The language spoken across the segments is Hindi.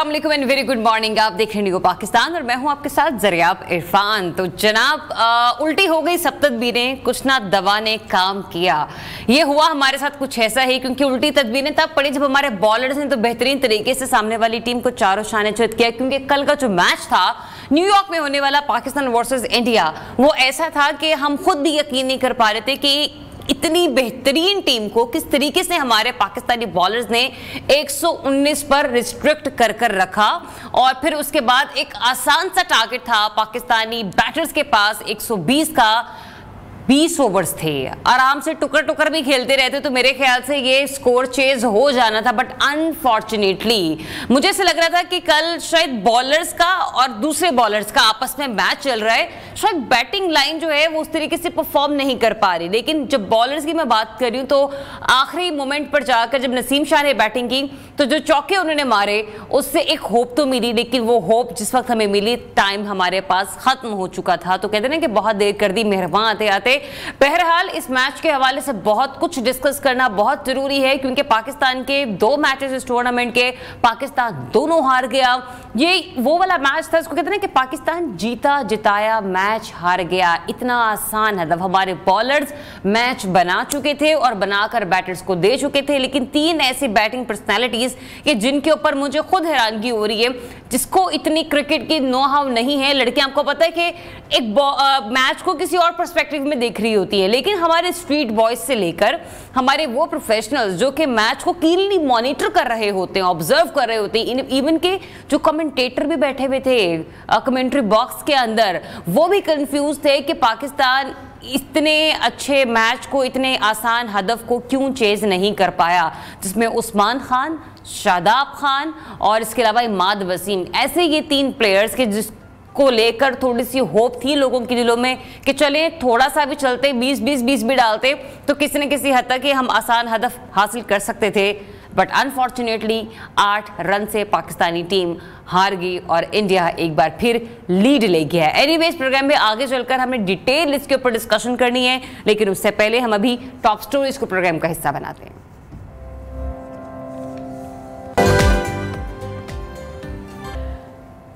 अस्सलाम वालेकुम एंड वेरी गुड मॉर्निंग। आप देख रहे हैं पाकिस्तान और मैं हूं आपके साथ जरियाब इरफान। तो जनाब उल्टी हो गई सब तदबीरें, कुछ ना दवा ने काम किया। ये हुआ हमारे साथ कुछ ऐसा ही, क्योंकि उल्टी तदबीरें तब पड़ी जब हमारे बॉलर्स ने तो बेहतरीन तरीके से सामने वाली टीम को चारों शाने चित किया। क्योंकि कल का जो मैच था न्यूयॉर्क में होने वाला पाकिस्तान वर्सेस इंडिया, वो ऐसा था कि हम खुद भी यकीन नहीं कर पा रहे थे कि इतनी बेहतरीन टीम को किस तरीके से हमारे पाकिस्तानी बॉलर्स ने 119 पर रिस्ट्रिक्ट कर कर रखा। और फिर उसके बाद एक आसान सा टारगेट था पाकिस्तानी बैटर्स के पास 120 का। 20 ओवर्स थे, आराम से टुकर टुकर भी खेलते रहते तो मेरे ख्याल से ये स्कोर चेज हो जाना था। बट अनफॉर्चुनेटली मुझे ऐसा लग रहा था कि कल शायद बॉलर्स का और दूसरे बॉलर्स का आपस में मैच चल रहा है, शायद बैटिंग लाइन जो है वो उस तरीके से परफॉर्म नहीं कर पा रही। लेकिन जब बॉलर्स की मैं बात कर रही हूँ तो आखिरी मोमेंट पर जाकर जब नसीम शाह ने बैटिंग की तो जो चौके उन्होंने मारे उससे एक होप तो मिली, लेकिन वो होप जिस वक्त हमें मिली टाइम हमारे पास खत्म हो चुका था। तो कहते ना कि बहुत देर कर दी मेहरबान आते आते। बहरहाल इस मैच के हवाले से बहुत कुछ डिस्कस करना बहुत जरूरी है, क्योंकि पाकिस्तान के 2 मैचेस इस टूर्नामेंट के पाकिस्तान दोनों हार गया। ये वो वाला मैच था इसको कहते हैं कि पाकिस्तान जीता जिताया मैच हार गया। इतना आसान है। जब हमारे बॉलर्स मैच बना चुके थे और बनाकर बैटर्स को दे चुके थे, लेकिन 3 ऐसी बैटिंग पर्सनैलिटीज कि जिनके ऊपर मुझे खुद हैरानगी हो रही है, जिसको इतनी क्रिकेट की नो हाउ नहीं है। लड़कियां, आपको पता है कि एक मैच को किसी और पर्सपेक्टिव में देख रही होती है, लेकिन हमारे स्ट्रीट बॉयज से लेकर हमारे वो प्रोफेशनल्स जो कि मैच को कीनली मॉनिटर कर रहे होते हैं, ऑब्जर्व कर रहे होते हैं, इवन के जो कमेंटेटर भी बैठे हुए थे कमेंट्री बॉक्स के अंदर, वो भी कंफ्यूज थे कि पाकिस्तान इतने अच्छे मैच को, इतने आसान हदफ को क्यों चेज नहीं कर पाया, जिसमें उस्मान खान, शादाब खान और इसके अलावा इमाद वसीम, ऐसे ये 3 प्लेयर्स के जिसको लेकर थोड़ी सी होप थी लोगों के दिलों में कि चले थोड़ा सा भी चलते, 20-20 भी डालते तो किसी न किसी हद तक हम आसान हदफ हासिल कर सकते थे। बट अनफॉर्चुनेटली 8 रन से पाकिस्तानी टीम हार गई और इंडिया एक बार फिर लीड ले गया है। एनीवेज, प्रोग्राम में आगे चलकर हमें डिटेल इसके ऊपर डिस्कशन करनी है, लेकिन उससे पहले हम अभी टॉप स्टोरीज को प्रोग्राम का हिस्सा बनाते हैं।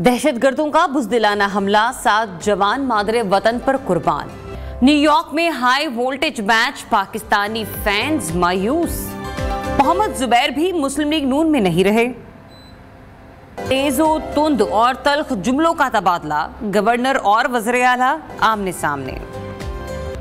दहशतगर्दों का बुज़दिलाना हमला, 7 जवान मादरे वतन पर कुर्बान। न्यूयॉर्क में high voltage match, Pakistani fans मायूस। मोहम्मद जुबैर भी मुस्लिम लीग नून में नहीं रहे। तेजो तुंद और तल्ख जुमलों का तबादला, गवर्नर और वज़ीर आला आमने सामने।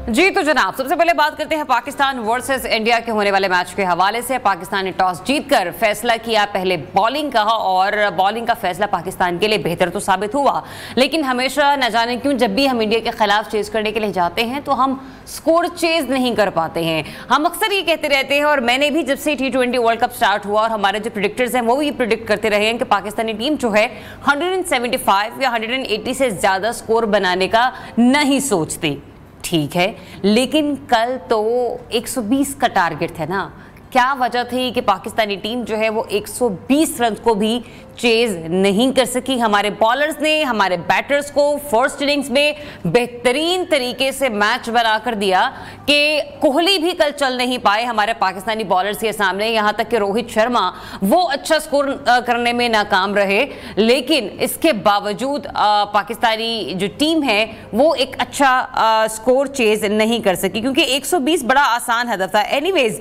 जी तो जनाब, सबसे पहले बात करते हैं पाकिस्तान वर्सेस इंडिया के होने वाले मैच के हवाले से। पाकिस्तान ने टॉस जीतकर फैसला किया, पहले बॉलिंग का, और बॉलिंग का फैसला पाकिस्तान के लिए बेहतर तो साबित हुआ, लेकिन हमेशा न जाने क्यों जब भी हम इंडिया के खिलाफ चेज करने के लिए जाते हैं तो हम स्कोर चेज नहीं कर पाते हैं। हम अक्सर ये कहते रहते हैं, और मैंने भी जब से T20 वर्ल्ड कप स्टार्ट हुआ और हमारे जो प्रेडिक्टर्स हैं वो भी ये प्रिडिक्ट करते रहे हैं कि पाकिस्तानी टीम जो है 175 या 180 से ज्यादा स्कोर बनाने का नहीं सोचती। ठीक है, लेकिन कल तो 120 का टारगेट था ना। क्या वजह थी कि पाकिस्तानी टीम जो है वो 120 रन को भी चेज नहीं कर सकी। हमारे बॉलर्स ने हमारे बैटर्स को फर्स्ट इनिंग्स में बेहतरीन तरीके से मैच बनाकर दिया कि कोहली भी कल चल नहीं पाए हमारे पाकिस्तानी बॉलर्स के सामने। यहां तक कि रोहित शर्मा वो अच्छा स्कोर करने में नाकाम रहे, लेकिन इसके बावजूद पाकिस्तानी जो टीम है वो एक अच्छा स्कोर चेज नहीं कर सकी, क्योंकि 120 बड़ा आसान हदफ था। एनीवेज,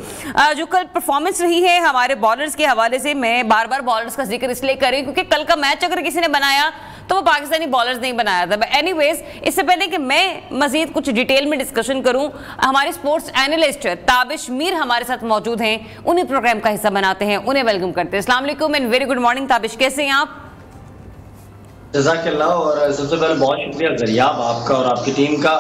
जो कल परफॉर्मेंस रही है हमारे बॉलर्स के हवाले से, मैं बार बार बॉलर्स का जिक्र इसलिए कर रही हूं क्योंकि कल का मैच अगर किसी ने बनाया तो वो पाकिस्तानी बॉलर्स नहीं बनाया था। एनीवेज, इससे पहले कि मैं मजीद कुछ डिटेल में डिस्कशन करूं, हमारे स्पोर्ट्स एनालिस्ट ताबिश मीर हमारे साथ मौजूद हैं, उन्हीं प्रोग्राम का हिस्सा बनाते हैं, उन्हें वेलकम करते हैं। अस्सलाम वालेकुम and very good morning. Tabish, कैसे हैं आप? जज़ाकल्लाह, और सबसे पहले बहुत शुक्रिया जरियाब आपका और आपकी टीम का।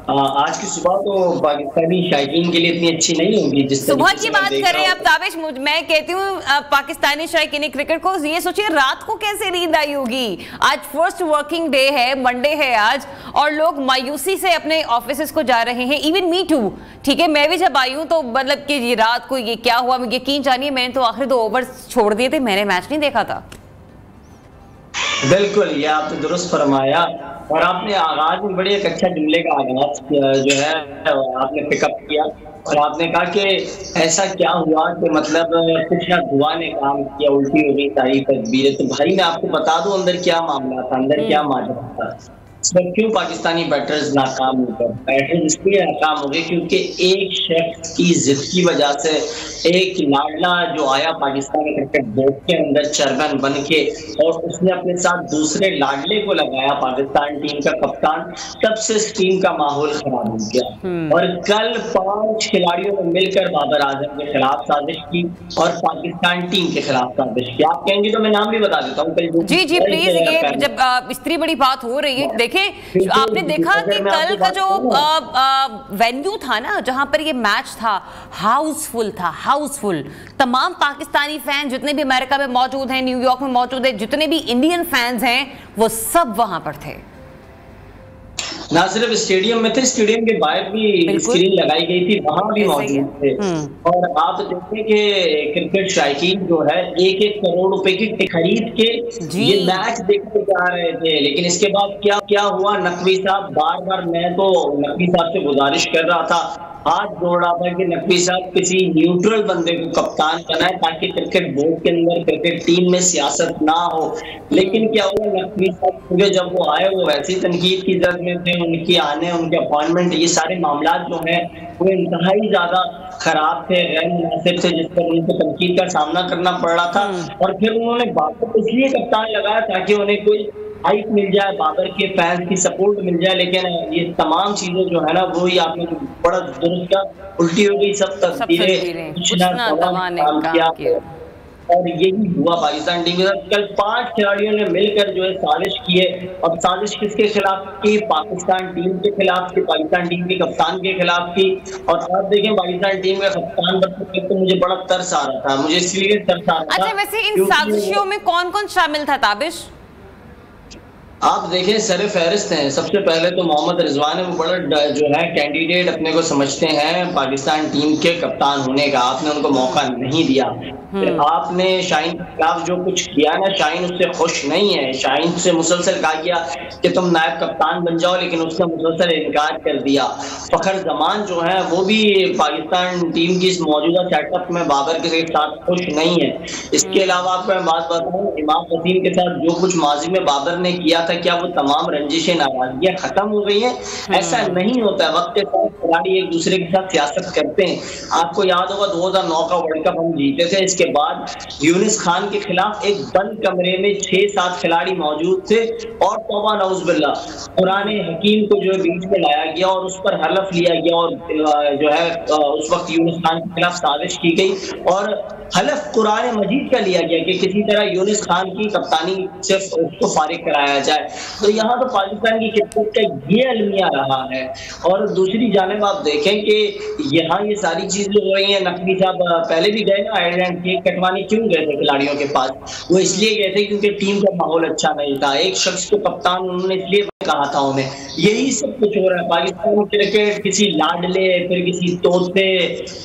आज की सुबह तो पाकिस्तानी शायकीन के लिए इतनी अच्छी नहीं होगी जिस सुबह की बात कर रहे हैं आप ताबिश। मैं कहती हूँ पाकिस्तानी शायकीन क्रिकेट को, ये सोचिए रात को कैसे नींद आई होगी। आज फर्स्ट वर्किंग डे है, मंडे है आज, और लोग मायूसी से अपने ऑफिस को जा रहे हैं। इवन मी टू, ठीक है, मैं भी जब आई हूँ तो मतलब कि ये रात को ये क्या हुआ, यकीन जानिए मैंने तो आखिरी 2 ओवर्स छोड़ दिए थे, मैंने मैच नहीं देखा था। बिल्कुल, ये आपने दुरुस्त फरमाया, और आपने आगाज में बड़े एक अच्छा जुमले का आगाज जो है आपने पिकअप किया और आपने कहा कि ऐसा क्या हुआ कि मतलब कुछ ना दुआ ने काम किया, उल्टी हो गई सारी तदबीरें। तो भाई मैं आपको बता दूं अंदर क्या मामला था, अंदर क्या माजरा था। इसमें क्यों पाकिस्तानी बैटर्स नाकाम हो गए? बैटर्स इसलिए नाकाम हो गए क्योंकि एक शख्स की जिद की वजह से एक लाडला जो आया पाकिस्तान क्रिकेट बोर्ड के अंदर चेयरमैन बन के, और उसने अपने साथ दूसरे लाडले को लगाया पाकिस्तान टीम का कप्तान, तब से इस टीम का माहौल खराब हो गया। और कल 5 खिलाड़ियों ने मिलकर बाबर आजम के खिलाफ साजिश की और पाकिस्तान टीम के खिलाफ साजिश की। आप कहेंगे तो मैं नाम भी बता देता हूँ। जी जी प्लीज, ये जब इतनी बड़ी बात हो रही है, देखें आपने देखा कि कल का जो वेन्यू था ना जहां पर ये मैच था, हाउसफुल था, हाउसफुल। तमाम पाकिस्तानी फैन जितने भी अमेरिका में मौजूद हैं, न्यूयॉर्क में मौजूद है, जितने भी इंडियन फैंस हैं, वो सब वहां पर थे। ना सिर्फ स्टेडियम में थे, स्टेडियम के बाहर भी स्क्रीन लगाई गई थी, वहां भी मौजूद थे। और आप देखें कि क्रिकेट शायकीन जो है 1-1 करोड़ रुपए की टिकट खरीद के ये मैच देखने जा रहे थे। लेकिन इसके बाद क्या हुआ, नकवी साहब बार मैं तो नकवी साहब से गुजारिश कर रहा था, हाथ जोड़ रहा था कि नकवी साहब किसी न्यूट्रल बंदे को कप्तान बनाए ताकि क्रिकेट बोर्ड के अंदर क्रिकेट टीम में सियासत ना हो। लेकिन क्या हुआ, नकवी साहब क्योंकि जब वो आए वो वैसी तनकीद की जद में थे, उनकी आने, उनके अपॉइंटमेंट, ये सारे मामला जो है वो इंतहाई ज्यादा खराब थे, गैर मुनासिब थे, जिस पर उनको तनकीद का सामना करना पड़ रहा था। और फिर उन्होंने बाबर इसलिए कप्तान लगाया ताकि उन्हें कोई हाइप मिल जाए, बाबर के फैंस की सपोर्ट मिल जाए। लेकिन ये तमाम चीजें जो है ना, वो ही आपने बड़ा दुरुस्त का उल्टी हो गई, सब तस्वीरें किया और यही हुआ पाकिस्तान टीम के साथ। कल 5 खिलाड़ियों ने मिलकर जो है साजिश की है। और साजिश किसके खिलाफ की? पाकिस्तान टीम के खिलाफ की, पाकिस्तान टीम के कप्तान के खिलाफ की। और आप देखें पाकिस्तान टीम का कप्तान बनने तो मुझे बड़ा तरस आ रहा था, मुझे इसलिए तरस आ रहा था। अच्छा, वैसे इन साजिशों में कौन कौन शामिल था ताबिश? आप देखें सरे फहरिस्त हैं। सबसे पहले तो मोहम्मद रिजवान है, वो बड़ा जो है कैंडिडेट अपने को समझते हैं पाकिस्तान टीम के कप्तान होने का, आपने उनको मौका नहीं दिया। आपने शाहीन के खिलाफ जो कुछ किया ना, शाहीन उससे खुश नहीं है। शाहीन से मुसलसल कहा गया कि तुम नायब कप्तान बन जाओ, लेकिन उसने मुसलसल इनकार कर दिया। फखर जमान जो है वो भी पाकिस्तान टीम की इस मौजूदा सेटअप में बाबर के साथ खुश नहीं है। इसके अलावा आपको मैं बात बताऊं, इमाम वसीम के साथ जो कुछ माजी में बाबर ने किया था, क्या वो तमाम रंजिशें नाराजगियां खत्म हो गई हैं? ऐसा नहीं होता है। वक्त के साथ खिलाड़ी एक दूसरे के साथ सियासत करते हैं। आपको याद होगा 2009 का वर्ल्ड कप हम जीते थे, इसके बाद यूनिस खान के खिलाफ एक बंद कमरे में 6-7 खिलाड़ी मौजूद थे और तौबा नौजुबिल्ला कुराने हकीम को जो है बीच में लाया गया और उस पर हलफ लिया गया और जो है उस वक्त यूनिस खान के खिलाफ साजिश की गई और हलफ कुरान मजीद का लिया गया कि किसी तरह यूनिस खान की कप्तानी से उसको फारिग कराया जाए। तो यहाँ तो पाकिस्तान की क्रिकेट का ये अलमिया रहा है। और दूसरी जानिब आप देखें कि यहाँ ये सारी चीजें हो रही हैं। नकवी साहब पहले भी गए ना आयरलैंड, केक कटवाने क्यों गए थे खिलाड़ियों के पास? वो इसलिए गए थे क्योंकि टीम का माहौल अच्छा नहीं था। एक शख्स को कप्तान उन्होंने इसलिए कहा था उन्हें। यही सब कुछ हो रहा है। पाकिस्तान क्रिकेट किसी लाडले, फिर किसी तोते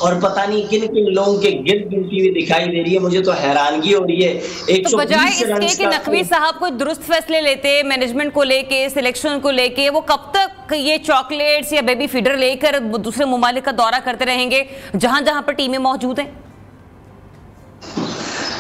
और पता नहीं किन किन लोगों के गिर्द गिनती हुई दिखाई दे रही है। मुझे तो हैरानगी हो रही है। तो बजाय इसके कि नकवी साहब कोई दुरुस्त फैसले लेते मैनेजमेंट को लेके, सिलेक्शन को लेके, वो कब तक ये चॉकलेट्स या बेबी फीडर लेकर दूसरे मुमालिक का दौरा करते रहेंगे जहां जहां पर टीमें मौजूद हैं?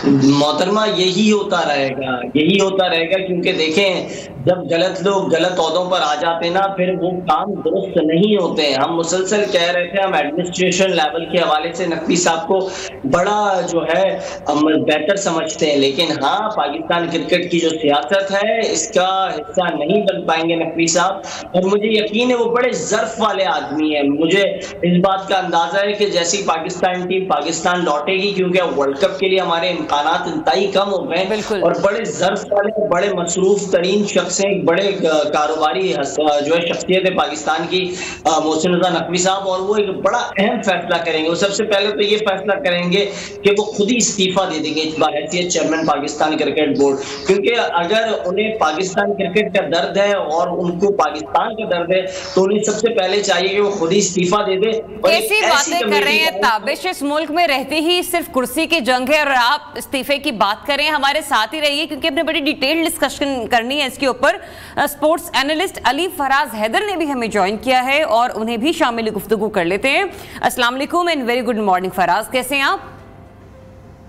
मोहतरमा यही होता रहेगा क्योंकि देखें जब गलत लोग गलत ओहदों पर आ जाते हैं ना, फिर वो काम दुरुस्त नहीं होते हैं। हम मुसलसल कह रहे थे, हम एडमिनिस्ट्रेशन लेवल के हवाले से नकवी साहब को बड़ा जो है बेहतर समझते हैं, लेकिन हाँ पाकिस्तान क्रिकेट की जो सियासत है इसका हिस्सा नहीं बन पाएंगे नकवी साहब। और मुझे यकीन है वो बड़े ज़र्फ वाले आदमी हैं। मुझे इस बात का अंदाजा है कि जैसी पाकिस्तान टीम पाकिस्तान लौटेगी, क्योंकि वर्ल्ड कप के लिए हमारे इम्कानात इंतहाई कम हो गए और बड़े ज़र्फ वाले, बड़े मसरूफ तरीन शख्स हैं, बड़े कारोबारी जो है शख्सियत है पाकिस्तान की, मोहसिन रज़ा नकवी साहब। और वो एक बड़ा अहम फैसला करेंगे। वो सबसे पहले तो ये फैसला करेंगे कि वो खुद ही इस्तीफा दे देंगे बाहैसियत चेयरमैन पाकिस्तान क्रिकेट बोर्ड, क्योंकि अगर उन्हें पाकिस्तान क्रिकेट का दर्द है और उनको पाकिस्तान का दर्द है तो उन्हें सबसे पहले चाहिए कि वो खुद ही इस्तीफा दे दे। कैसी बातें कर रहे हैं ताबिश? इस मुल्क में रहते ही सिर्फ कुर्सी की जंग है और आप इस्तीफे की बात करें, हमारे साथ ही रहिए क्योंकि हमने बड़ी डिटेल डिस्कशन करनी है इसके ऊपर। स्पोर्ट्स एनालिस्ट अली फराज हैदर ने भी हमें ज्वाइन किया है और उन्हें भी शामिल गुफ्तगू कर लेते हैं। अस्सलाम वालेकुम and very good morning Faraz, कैसे हैं आप?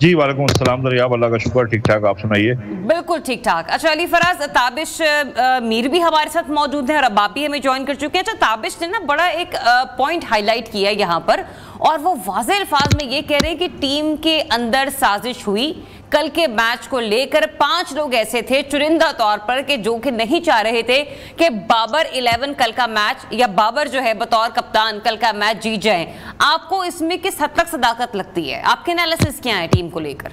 जी वालेकुम अस्सलाम दरियाब, अल्लाह का शुक्र, ठीक ठाक, आप सुनाइए। बिल्कुल ठीक ठाक। अच्छा अली फराज, ताबिश मीर भी हमारे साथ मौजूद हैं और अब आप भी हमें ज्वाइन कर चुके हैं। अच्छा, ताबिश ने ना बड़ा एक पॉइंट हाईलाइट किया यहाँ पर और वो वाज़ेह अल्फाज में ये कह रहे हैं कि टीम के अंदर साजिश हुई। कल के मैच को लेकर 5 लोग ऐसे थे चुनिंदा तौर पर कि जो कि नहीं चाह रहे थे कि बाबर 11 कल का मैच या बाबर जो है बतौर कप्तान कल का मैच जीत जाए। आपको इसमें किस हद तक सदाकत लगती है? आपके एनालिसिस क्या है टीम को लेकर?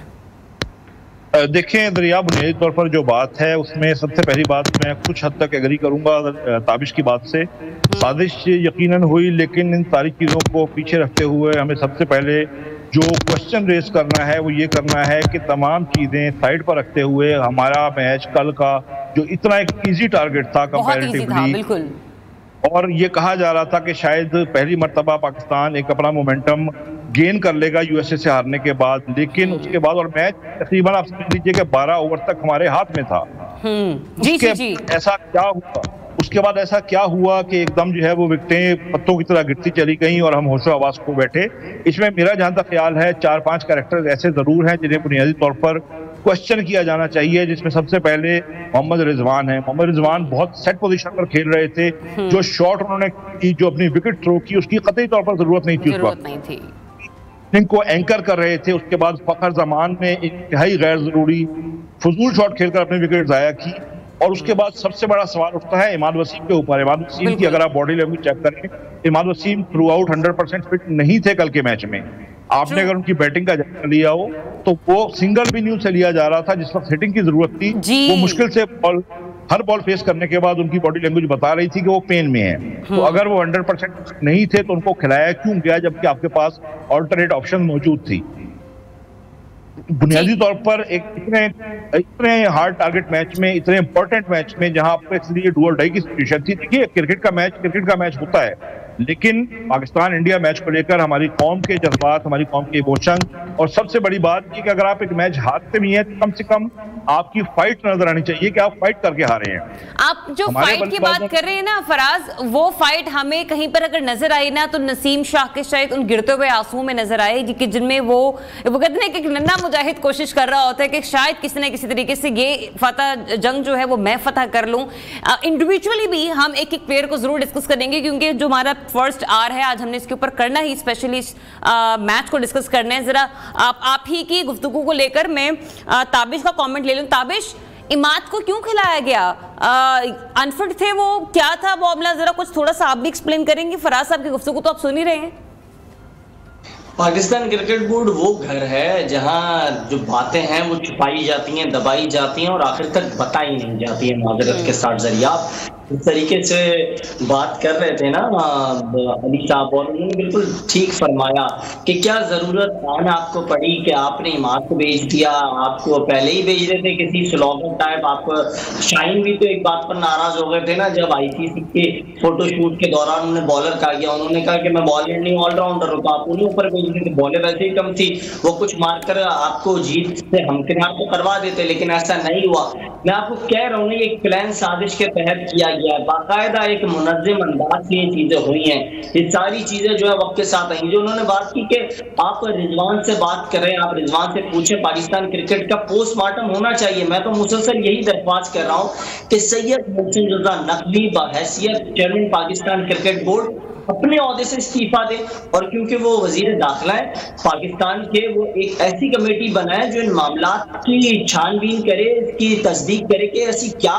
देखें दरिया, बुनियादी तौर पर जो बात है उसमें सबसे पहली बात मैं कुछ हद तक एग्री करूंगा ताबिश की बात से। साजिश यकीनन हुई, लेकिन इन सारी चीज़ों को पीछे रखते हुए हमें सबसे पहले जो क्वेश्चन रेस करना है वो ये करना है कि तमाम चीज़ें साइड पर रखते हुए हमारा मैच कल का जो इतना एक इजी टारगेट था कंपैरेटिवली, और ये कहा जा रहा था कि शायद पहली मर्तबा पाकिस्तान एक अपना मोमेंटम गेन कर लेगा यूएसए से हारने के बाद, लेकिन उसके बाद और मैच तकरीबन आप समझ लीजिए कि 12 ओवर तक हमारे हाथ में था। ऐसा क्या हुआ उसके बाद ऐसा क्या हुआ कि एकदम जो है वो विकेटें पत्तों की तरह गिरती चली गई और हम होशो आवाज को बैठे। इसमें मेरा जहां तक ख्याल है 4-5 कैरेक्टर ऐसे जरूर हैं जिन्हें बुनियादी तौर पर क्वेश्चन किया जाना चाहिए, जिसमें सबसे पहले मोहम्मद रिजवान है। मोहम्मद रिजवान बहुत सेट पोजीशन पर खेल रहे थे, जो शॉट उन्होंने की, जो अपनी विकेट थ्रो की, उसकी कतई तौर पर जरूरत नहीं थी उस वक्त। इनको एंकर कर रहे थे। उसके बाद फखर जमान ने इंतहाई गैर जरूरी फजूल शॉट खेलकर अपनी विकेट जाया की। और उसके बाद सबसे बड़ा सवाल उठता है इमाद वसीम के ऊपर। इमाद वसीम की अगर आप बॉडी लैंग्वेज चेक करें, Imad Wasim throughout 100% fit नहीं थे कल के मैच में। आपने अगर उनकी बैटिंग का जायजा लिया हो तो वो सिंगल भी न्यूज से लिया जा रहा था। जिस वक्त हिटिंग की जरूरत थी वो मुश्किल से हर बॉल फेस करने के बाद उनकी बॉडी लैंग्वेज बता रही थी कि वो पेन में है। तो अगर वो 100% नहीं थे तो उनको खिलाया क्यों गया, जबकि आपके पास ऑल्टरनेट ऑप्शन मौजूद थी। बुनियादी तौर पर एक इतने हार्ड टारगेट मैच में, इतने इंपॉर्टेंट मैच में, जहां आपके लिए डू और डाई की सिचुएशन थी। देखिए क्रिकेट का मैच होता है, लेकिन पाकिस्तान इंडिया मैच को लेकर हमारी कौम के जज्बात, हमारी कौम के इमोशन, और सबसे बड़ी बात ये कि अगर आप एक मैच हारते भी हैं तो कम से कम आपकी फाइट नजर आनी चाहिए कि आप फाइट करके हारे हैं। आप जो फाइट की बात कर रहे हैं ना फराज, वो फाइट हमें कहीं पर अगर नजर आई ना तो नसीम शाह के शायद उन गिरते हुए आंसुओं में नजर आए कि जिनमें वो कहते हैं कि नन्ना मुजाहिद कोशिश कर रहा होता है कि शायद किसी न किसी तरीके से ये फतह जंग जो है वो मैं फतह कर लूं। इंडिविजुअली भी हम एक एक प्लेयर को जरूर डिस्कस करेंगे क्योंकि जो हमारा फर्स्ट आवर है आज हमने इसके ऊपर करना ही स्पेशली मैच को डिस्कस करना है। जरा आप ही की गुफ्तगू को लेकर मैं ताबिश का कमेंट ले लूं। ताबिश, इमाद को क्यों खिलाया गया? अनफिट थे वो, क्या था मामला? जरा कुछ थोड़ा सा आप भी एक्सप्लेन करेंगे। फराज साहब की गुफ्तगू तो आप सुन ही रहे हैं। पाकिस्तान क्रिकेट बोर्ड वो घर है जहां जो बातें हैं वो छुपाई जाती हैं, दबाई जाती हैं और आखिर तक बताई नहीं जाती है। माजरत के साथ जरिया इस तरीके से बात कर रहे थे ना अली साहब, और उन्होंने बिल्कुल ठीक फरमाया कि क्या जरूरत आन आपको पड़ी कि आपने इमाद को भेज दिया। आपको पहले ही भेज रहे थे किसी स्लोगन टाइप। आपको शाहीन भी तो एक बात पर नाराज हो गए थे ना, जब आईसीसी के फोटोशूट के दौरान उन्होंने बॉलर कहा गया, उन्होंने कहा कि मैं बॉलर नहीं ऑलराउंडर हूँ, तो आप उन्हीं ऊपर भेज रहे थे। बॉलर वैसे ही कम थी, वो कुछ मारकर आपको जीत से हमकिनार तो करवा देते, लेकिन ऐसा नहीं हुआ। मैं आपको कह रहा हूँ ना, ये एक प्लान साजिश के तहत किया गया, बाकायदा एक मुनज़्ज़म अंदाज से ये चीजें हुई हैं। ये सारी चीजें जो है वक्त के साथ आई। जो उन्होंने बात की कि आप रिजवान से बात कर रहे हैं, आप रिजवान से पूछें पाकिस्तान क्रिकेट का पोस्टमार्टम होना चाहिए। मैं तो मुसलसल यही दरख्वास्त कर रहा हूँ कि सैयद मोहसिन रजा नकवी बहैसियत चेयरमैन पाकिस्तान क्रिकेट बोर्ड अपने ओहदे से इस्तीफा दे, और क्योंकि वो वजीर दाखिला है पाकिस्तान के, वो एक ऐसी कमेटी बनाए जो इन मामलात की छानबीन करे, इसकी तस्दीक करे कि ऐसी क्या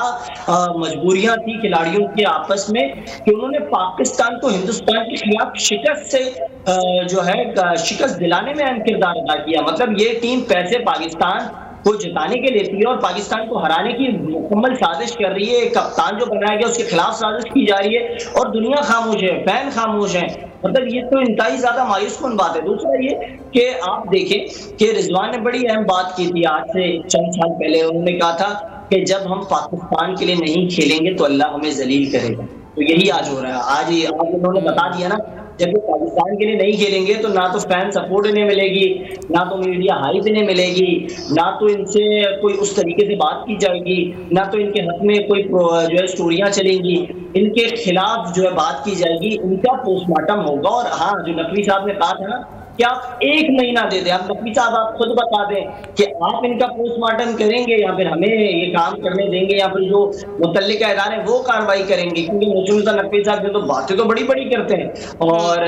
मजबूरियां थी खिलाड़ियों के आपस में कि उन्होंने पाकिस्तान को हिंदुस्तान के खिलाफ शिकस्त से जो है शिकस्त दिलाने में अहम किरदार अदा किया। मतलब ये टीम पैसे पाकिस्तान को जिताने के लिए थी और पाकिस्तान को हराने की मुकम्मल साजिश कर रही है। कप्तान जो बनाया गया उसके खिलाफ साजिश की जा रही है और दुनिया खामोश है, फैन खामोश है। मतलब ये तो इंतहाई ज्यादा मायूस कुन बात है। दूसरा ये कि आप देखें कि रिजवान ने बड़ी अहम बात की थी आज से चंद साल पहले। उन्होंने कहा था कि जब हम पाकिस्तान के लिए नहीं खेलेंगे तो अल्लाह हमें जलील करेगा। तो यही आज हो रहा है। आज उन्होंने बता दिया ना जब वो पाकिस्तान के लिए नहीं खेलेंगे तो ना तो फैन सपोर्ट इन्हें मिलेगी, ना तो मीडिया हाइप इन्हें मिलेगी, ना तो इनसे कोई उस तरीके से बात की जाएगी, ना तो इनके हक में कोई जो है स्टोरियां चलेंगी, इनके खिलाफ जो है बात की जाएगी, इनका पोस्टमार्टम होगा। और हाँ, जो नकवी साहब ने कहा था ना कि आप 1 महीना दे दें, आप नकवी साहब आप खुद बता दें कि आप इनका पोस्टमार्टम करेंगे या फिर हमें ये काम करने देंगे या फिर जो मुतल्लिका इदारे वो कार्रवाई करेंगे, क्योंकि मोहसिन नकवी साहब जो तो बातें तो बड़ी बड़ी करते हैं और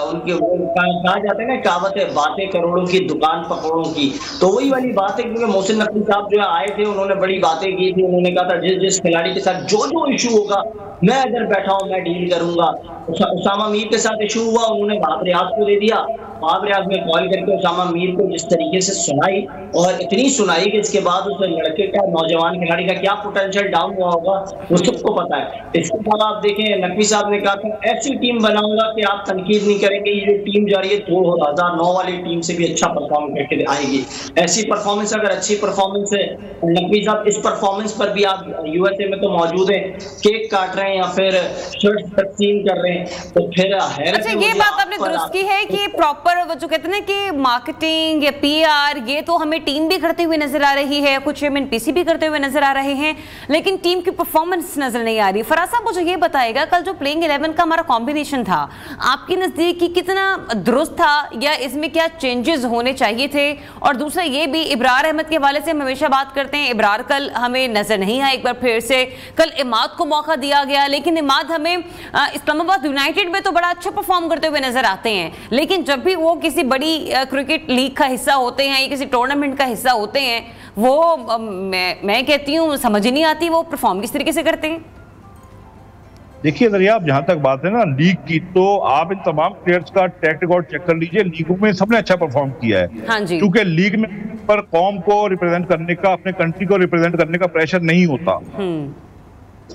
उनके वो कहा जाता है ना कहावत है, बातें करोड़ों की दुकान पकौड़ों की, तो वही वाली बात है। क्योंकि मोहसिन नकवी साहब जो आए थे उन्होंने बड़ी बातें की थी, उन्होंने कहा था जिस खिलाड़ी के साथ जो इशू होगा मैं इधर बैठा हूं, मैं डील करूंगा। उसामा मीर के साथ इशू हुआ, उन्होंने वहाब रियाज को दे दिया, वहाब रियाज ने कॉल करके उसामा मीर को जिस तरीके से सुनाई और इतनी सुनाई कि इसके बाद उस लड़के का, नौजवान खिलाड़ी का क्या पोटेंशियल डाउन हुआ होगा वो सबको पता है। इसके बाद आप देखें नकवी साहब ने कहा था ऐसी टीम बनाऊंगा कि आप तनकीद नहीं करेंगे, ये जो टीम जा रही है 2009 वाली टीम से भी अच्छा परफॉर्म करके आएगी। ऐसी परफॉर्मेंस, अगर अच्छी परफॉर्मेंस है, नकवी साहब इस परफॉर्मेंस पर भी आप यूएसए में तो मौजूद है, केक काट रहे हैं या फिर शर्ट तकसीम कर रहे हैं, तो फिर अच्छा ये बात आपने दुरुस्त की है कि प्रॉपर वो जो कहते हैं कि मार्केटिंग या पीआर ये तो हमें टीम भी करते हुए नजर आ रही है, कुछ एमएनपीसी भी करते हुए नजर आ रहे हैं, लेकिन टीम की परफॉर्मेंस नजर नहीं आ रही। फराज साहब मुझे ये बताएगा कल जो प्लेइंग 11 का हमारा कॉम्बिनेशन था आपके नजदीक की कितना दुरुस्त था या इसमें क्या चेंजेस होने चाहिए थे? और दूसरा ये भी इब्रार अहमद के हवाले से हम हमेशा बात करते हैं, इब्रार कल हमें नजर नहीं आया, एक बार फिर से कल इमाद को मौका दिया गया, लेकिन इमाद हमें इस्लामाबाद यूनाइटेड में तो बड़ा अच्छा परफॉर्म करते हुए नजर आते हैं, लेकिन जब भी वो किसी बड़ी क्रिकेट लीग का हिस्सा होते हैं या किसी टूर्नामेंट का हिस्सा होते हैं वो मैं कहती हूँ समझ ही नहीं आती वो परफॉर्म किस तरीके से करते हैं। देखिए दरिया, जहां तक बात है ना लीग की, तो आप इन तमाम प्लेयर्स का ट्रैक रिकॉर्ड चेक कर लीजिए, लीगों में सबने अच्छा परफॉर्म किया है। हाँ जी। क्योंकि लीग में पर कौम को रिप्रेजेंट करने का, अपने कंट्री को रिप्रेजेंट करने का प्रेशर नहीं होता,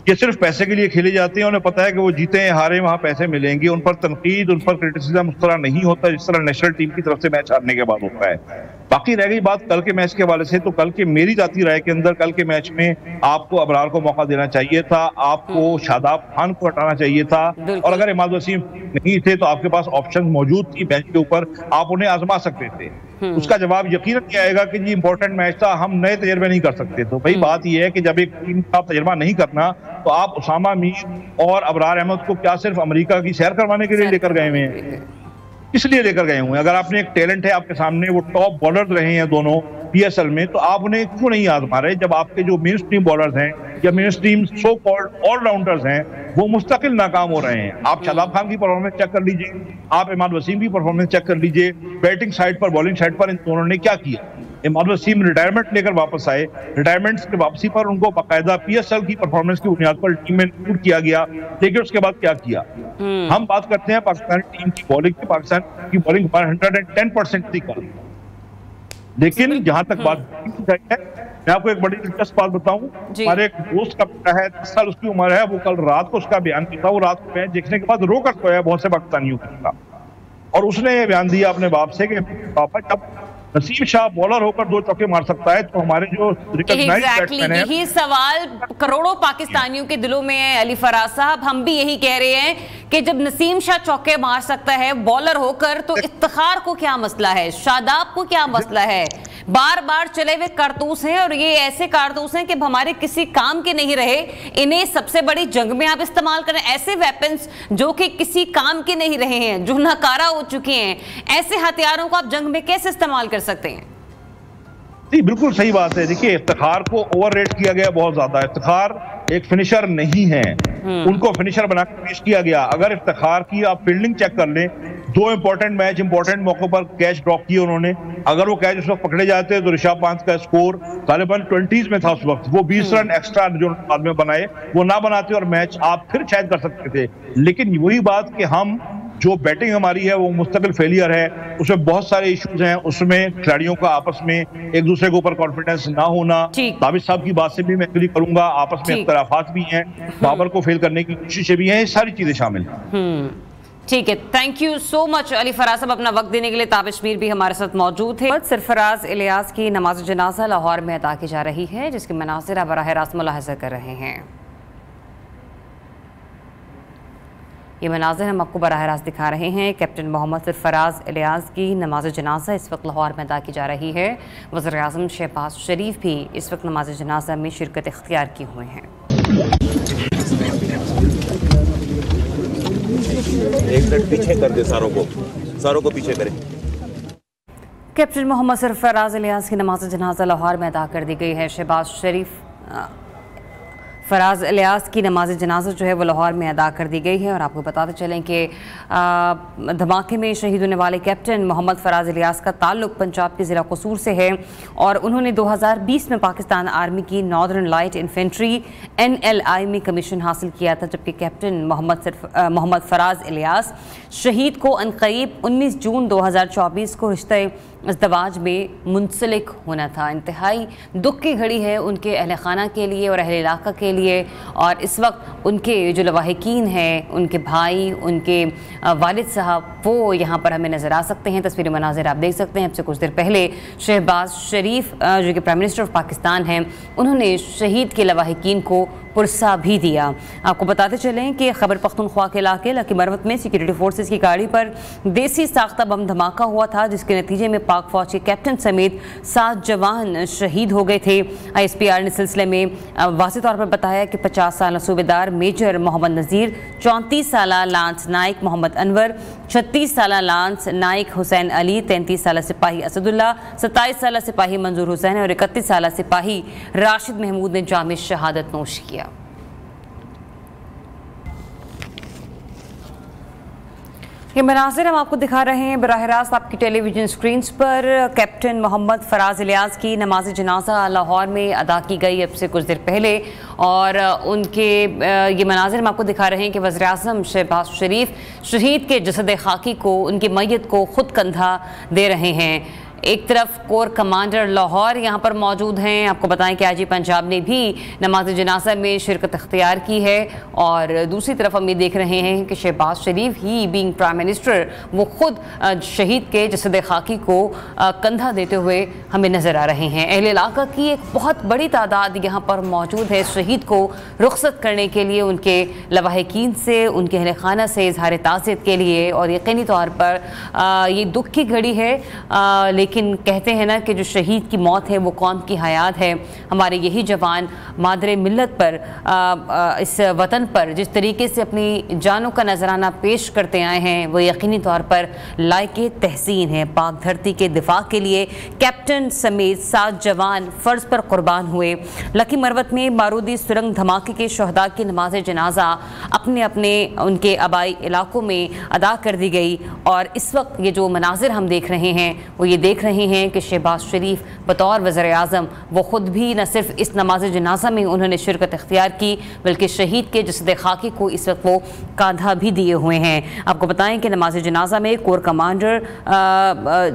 ये सिर्फ पैसे के लिए खेले जाते हैं। उन्हें पता है कि वो जीते हैं हारे वहां पैसे मिलेंगे, उन पर तनकीद, उन पर क्रिटिसिज्म उस तरह नहीं होता जिस तरह नेशनल टीम की तरफ से मैच हारने के बाद होता है। बाकी रह गई बात कल के मैच के हवाले से, तो कल के मेरी जाती राय के अंदर कल के मैच में आपको अबरार को मौका देना चाहिए था, आपको शादाब खान को हटाना चाहिए था, और अगर इमाद वसीम नहीं थे तो आपके पास ऑप्शन मौजूद थी बेंच के ऊपर, आप उन्हें आजमा सकते थे। उसका जवाब यकीनन ये आएगा कि जी इंपॉर्टेंट मैच था, हम नए तजर्बे नहीं कर सकते। तो भाई बात यह है कि जब एक टीम का तजर्बा नहीं करना तो आप उसामा मीर और अबरार अहमद को क्या सिर्फ अमेरिका की सैर करवाने के लिए लेकर गए हुए हैं? इसलिए लेकर गए हुए हैं। अगर आपने एक टैलेंट है आपके सामने, वो टॉप बॉलर रहे हैं दोनों पीएसएल में, तो आप उन्हें क्यों नहीं आजमा रहे? जब आपके जो मेन स्ट्रीम बॉलर्स हैं या main stream so called allrounders हैं वो मुस्तकिल नाकाम हो रहे हैं। आप शादाब खान की परफॉर्मेंस चेक कर लीजिए, आप इमाद वसीम की परफॉर्मेंस चेक कर लीजिए, बैटिंग साइड पर, बॉलिंग साइड पर इन दोनों ने क्या किया। इमाद वसीम रिटायरमेंट लेकर वापस आए, रिटायरमेंट की वापसी पर उनको बाकायदा पीएसएल की परफॉर्मेंस की बुनियाद पर टीम में इंक्लूड किया गया, लेकिन उसके बाद क्या किया? हम बात करते हैं पाकिस्तानी टीम की बॉलिंग की, पाकिस्तान की बॉलिंग 110% थी कल, लेकिन जहां तक बात है, मैं आपको एक बड़ी दिलचस्प बात बताऊं, हमारे एक दोस्त का बेटा है, 10 साल उसकी उम्र है, वो कल रात को उसका बयान किया था, वो रात को मैच देखने के बाद रोकर सोया बहुत से पाकिस्तानियों का, और उसने ये बयान दिया अपने बाप से कि पापा जब नसीम शाह बॉलर होकर 2 चौके मार सकता है तो हमारे जो रिकॉग्नाइज्ड बैट्समैन हैं, यही सवाल करोड़ों पाकिस्तानियों के दिलों में है अली फराज साहब। हम भी यही कह रहे हैं कि जब नसीम शाह चौके मार सकता है बॉलर होकर तो इफ्तिखार को क्या मसला है, शादाब को क्या मसला है? बार बार चले हुए कारतूस हैं और ये ऐसे कारतूस हैं कि हमारे किसी काम के नहीं रहे, इन्हें सबसे बड़ी जंग में आप इस्तेमाल करें। ऐसे वेपन्स जो कि किसी काम के नहीं रहे हैं, जो नाकारा हो चुके हैं, ऐसे हथियारों को आप जंग में कैसे इस्तेमाल कर सकते हैं? जी बिल्कुल सही बात है। देखिए इफ्तिखार को ओवररेट किया गया बहुत ज्यादा। इफ्तिखार एक फिनिशर नहीं है, उनको फिनिशर बनाकर पेश किया गया। अगर इफ्तिखार की आप फील्डिंग चेक कर लें, 2 इंपॉर्टेंट मैच इंपॉर्टेंट मौकों पर कैच ड्रॉप किए उन्होंने। अगर वो कैच उस वक्त पकड़े जाते तो ऋषभ पंत का स्कोर गालिबन 20s में था उस वक्त, वो 20 रन एक्स्ट्रा जो बाद में बनाए वो ना बनाते और मैच आप फिर शायद कर सकते थे। लेकिन वही बात कि हम जो बैटिंग हमारी है वो मुस्तकिल फेलियर है, उसमें बहुत सारे इश्यूज हैं, उसमें खिलाड़ियों का आपस में एक दूसरे के ऊपर कॉन्फिडेंस ना होना। ताबिश साहब की बात से भी मैं एग्री करूंगा, आपस में इख्तलाफात भी हैं, बाबर को फेल करने की कोशिशें भी हैं, ये सारी चीजें शामिल हैं। ठीक है, thank you so much Ali Faraz साहब, अपना वक्त देने के लिए। ताबिश मीर भी हमारे साथ मौजूद है। सरफराज इलियास की नमाज जनाजा लाहौर में अदा की जा रही है, जिसके मनासिर आप बराह रास्त मुलाहिजा कर रहे हैं। ये मनाज़िर हम आपको बराह रास्त दिखा रहे हैं। कैप्टन मोहम्मद सरफराज इलियास की नमाज जनाजा इस वक्त लाहौर में अदा की जा रही है। वज़ीर-ए-आज़म शहबाज शरीफ भी इस वक्त नमाज जनाजा में शिरकत इख्तियार किए हुए हैं। एक मिनट पीछे कर दे, सारों को पीछे करें। कैप्टन मोहम्मद सरफराज इलियास की नमाज जनाजा लाहौर में अदा कर दी गई है। शहबाज शरीफ फराज इलियास की नमाज जनाजा जो है वो लाहौर में अदा कर दी गई है। और आपको बताते चलें कि धमाके में शहीद होने वाले कैप्टन मोहम्मद फराज इलियास का ताल्लुक पंजाब के ज़िला कसूर से है और उन्होंने 2020 में पाकिस्तान आर्मी की नॉर्दर्न लाइट इन्फेंट्री NLI में कमीशन हासिल किया था, जबकि कैप्टन मोहम्मद फराज इलियास शहीद को अनकरीब 19 जून 2024 को रिश्ते इज़्दवाज में मुंसलिक होना था। इंतहाई दुख की घड़ी है उनके अहल खाना के लिए और अहल इलाका के लिए। और इस वक्त उनके जो लवाहिकीन हैं, उनके भाई, उनके वालिद साहब, वो यहाँ पर हमें नज़र आ सकते हैं। तस्वीर मनाज़िर आप देख सकते हैं। अब से कुछ देर पहले शहबाज शरीफ जो कि प्राइम मिनिस्टर ऑफ पाकिस्तान हैं, उन्होंने शहीद के लवाहिकीन को पुरसा भी दिया। आपको बताते चलें कि खैबर पख्तूनख्वा के इलाके लकी मरवत में सिक्योरिटी फोर्सेस की गाड़ी पर देसी साख्ता बम धमाका हुआ था, जिसके नतीजे में पाक फौज के कैप्टन समेत 7 जवान शहीद हो गए थे। ISPR ने सिलसिले में वाज़ेह तौर पर बताया कि 50 साल सूबेदार मेजर मोहम्मद नज़ीर, 34 साल लांस नाइक मोहम्मद अनवर, 36 साल लांस नाइक हुसैन अली, 33 साल सिपाही असदुल्ला, 27 साल सिपाही मंजूर हुसैन और 31 साल सिपाही राशिद महमूद ने जाम शहादत नोश किया। ये मनाज़िर हम आपको दिखा रहे हैं बराह रास्त आपकी टेलीविज़न स्क्रीन्स पर। कैप्टन मोहम्मद फराज इलियास की नमाज जनाजा लाहौर में अदा की गई अब से कुछ देर पहले और उनके ये मनाज़िर हम आपको दिखा रहे हैं कि वज़ीर-ए-आज़म शहबाज शरीफ शहीद के जसद खाकी को, उनकी मैयत को खुद कंधा दे रहे हैं। एक तरफ कोर कमांडर लाहौर यहाँ पर मौजूद हैं। आपको बताएं कि IG पंजाब ने भी नमाज जनाजा में शिरकत इख्तियार की है और दूसरी तरफ हम ये देख रहे हैं कि शहबाज शरीफ ही बीइंग प्राइम मिनिस्टर वो खुद शहीद के जसद खाकी को कंधा देते हुए हमें नज़र आ रहे हैं। अहले इलाका की एक बहुत बड़ी तादाद यहाँ पर मौजूद है शहीद को रुखसत करने के लिए, उनके लवाहिकीन से, उनके अहले खाना से इजहार ताज़ियत के लिए। और यकीनी तौर पर ये दुख की घड़ी है, लेकिन कहते हैं ना कि जो शहीद की मौत है वो कौम की हयात है। हमारे यही जवान मादरे मिल्लत पर, इस वतन पर जिस तरीके से अपनी जानों का नजराना पेश करते आए हैं वो यकीनी तौर पर लायके तहसीन है। पाक धरती के दिफा के लिए कैप्टन समेत 7 जवान फ़र्ज पर कुर्बान हुए। लकी मरवत में बारूदी सुरंग धमाके के शहदा की नमाज जनाजा अपने अपने उनके आबाई इलाकों में अदा कर दी गई। और इस वक्त ये जो मनाजिर हम देख रहे हैं वो ये देख रहे हैं कि शहबाज शरीफ बतौर वज़ीर-ए-आज़म वो ख़ुद भी न सिर्फ इस नमाज जनाजा में उन्होंने शिरकत इख्तियार की, बल्कि शहीद के जसद खाकी को इस वक्त वो कांधा भी दिए हुए हैं। आपको बताएं कि नमाज जनाजा में कोर कमांडर